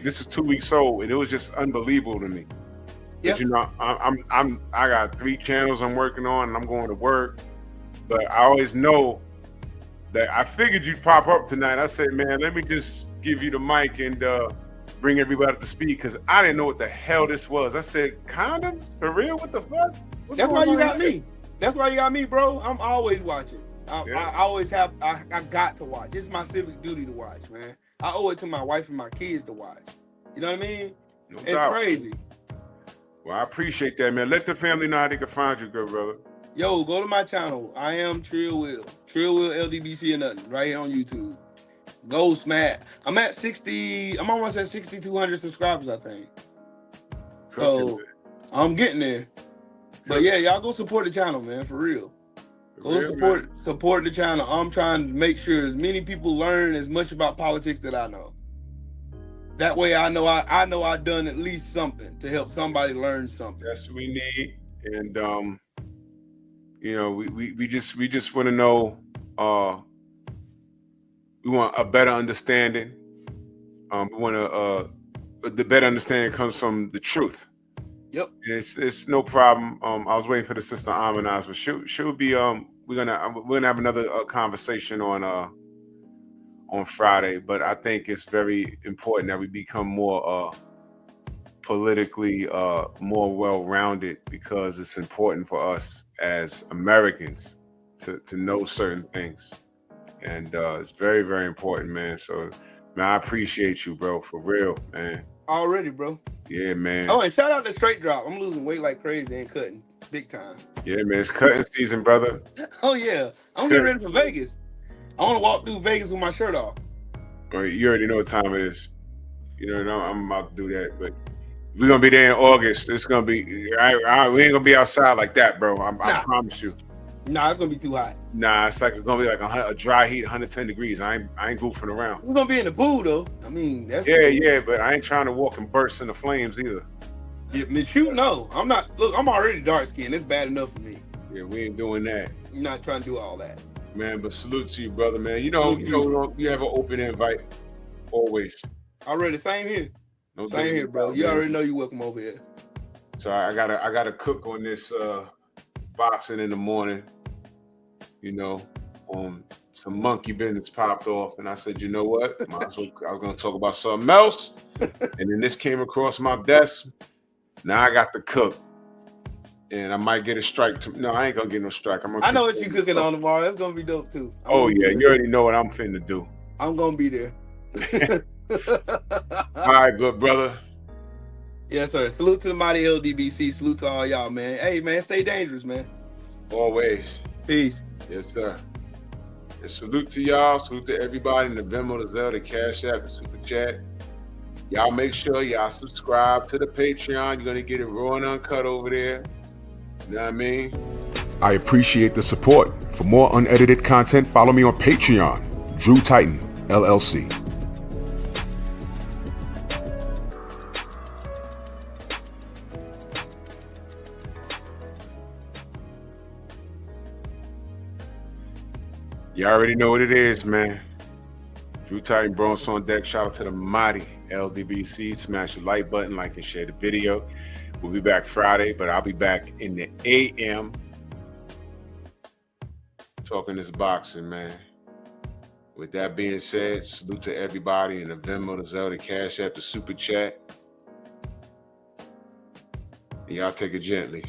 This is 2 weeks old, and it was just unbelievable to me. Yeah. But you know, I got 3 channels I'm working on, and I'm going to work. But I always know that I figured you'd pop up tonight. I said, man, let me just give you the mic and bring everybody up to speed because I didn't know what the hell this was. I said, condoms for real? What the fuck? That's why you got me. That's why you got me, bro. I'm always watching. I always have. I got to watch. It's my civic duty to watch, man. I owe it to my wife and my kids to watch. You know what I mean? No it's doubt. Crazy. Well, I appreciate that, man. Let the family know how they can find you, good brother. Yo, go to my channel. I am Trill Will. Trill Will LDBC or nothing. Right here on YouTube. Go smash. I'm at 60. I'm almost at 6,200 subscribers, I think. So I'm getting there. But yeah, y'all go support the channel, man, for real. Go support the channel. I'm trying to make sure as many people learn as much about politics that I know. That way I know I've done at least something to help somebody learn something. That's what we need. And you know, we just want to know we want a better understanding. We want the better understanding comes from the truth. Yep. And it's no problem. I was waiting for the sister Amanaz, but she'll be we're gonna have another conversation on Friday. But I think it's very important that we become more politically more well-rounded because it's important for us as Americans to know certain things, and it's very, very important, man. So, man, I appreciate you, bro, for real, man. Already, bro. Yeah, man. Oh, and shout out to Straight Drop. I'm losing weight like crazy and cutting big time. Yeah, man, it's cutting season, brother. Oh yeah, I'm getting ready for Vegas. I want to walk through Vegas with my shirt off. Well, you already know what time it is. You know, I'm about to do that, but we're gonna be there in August. It's gonna be. We ain't gonna be outside like that, bro. I promise you. Nah, it's gonna be too hot. Nah, it's gonna be like a dry heat, 110 degrees. I ain't goofing around. We're gonna be in the pool though. I mean, that's yeah, but I ain't trying to walk and burst in the flames either. Yeah, shoot, no, I'm not. Look, I'm already dark skinned. It's bad enough for me. Yeah, we ain't doing that. You're not trying to do all that, man. But salute to you, brother, man. You know, you have an open invite always. Already, same here. No same here, bro. You already know you're welcome over here. So I gotta cook on this boxing in the morning. You know, some monkey business popped off, and I said, you know what? I was gonna talk about something else, and then this came across my desk. Now I got to cook, and I might get a strike. No, I ain't gonna get no strike. I know what you cooking on tomorrow. That's gonna be dope too. Oh yeah, you already know what I'm finna do. I'm gonna be there. All right, good brother. Yes, sir. Salute to the mighty LDBC. Salute to all y'all, man. Hey, man, stay dangerous, man. Always. Peace. Yes, sir. And salute to y'all. Salute to everybody in the Venmo, the Zelle, the Cash App, the Super Chat. Y'all make sure y'all subscribe to the Patreon. You're going to get it raw and uncut over there. You know what I mean? I appreciate the support. For more unedited content, follow me on Patreon, Drew Titan, LLC. You already know what it is, man. Drew Titan, Bronx on deck. Shout out to the mighty LDBC. Smash the like button, like and share the video. We'll be back Friday, but I'll be back in the AM talking this boxing, man. With that being said, salute to everybody in the Venmo, the Zelle, the Cash App, the Super Chat. And y'all take it gently.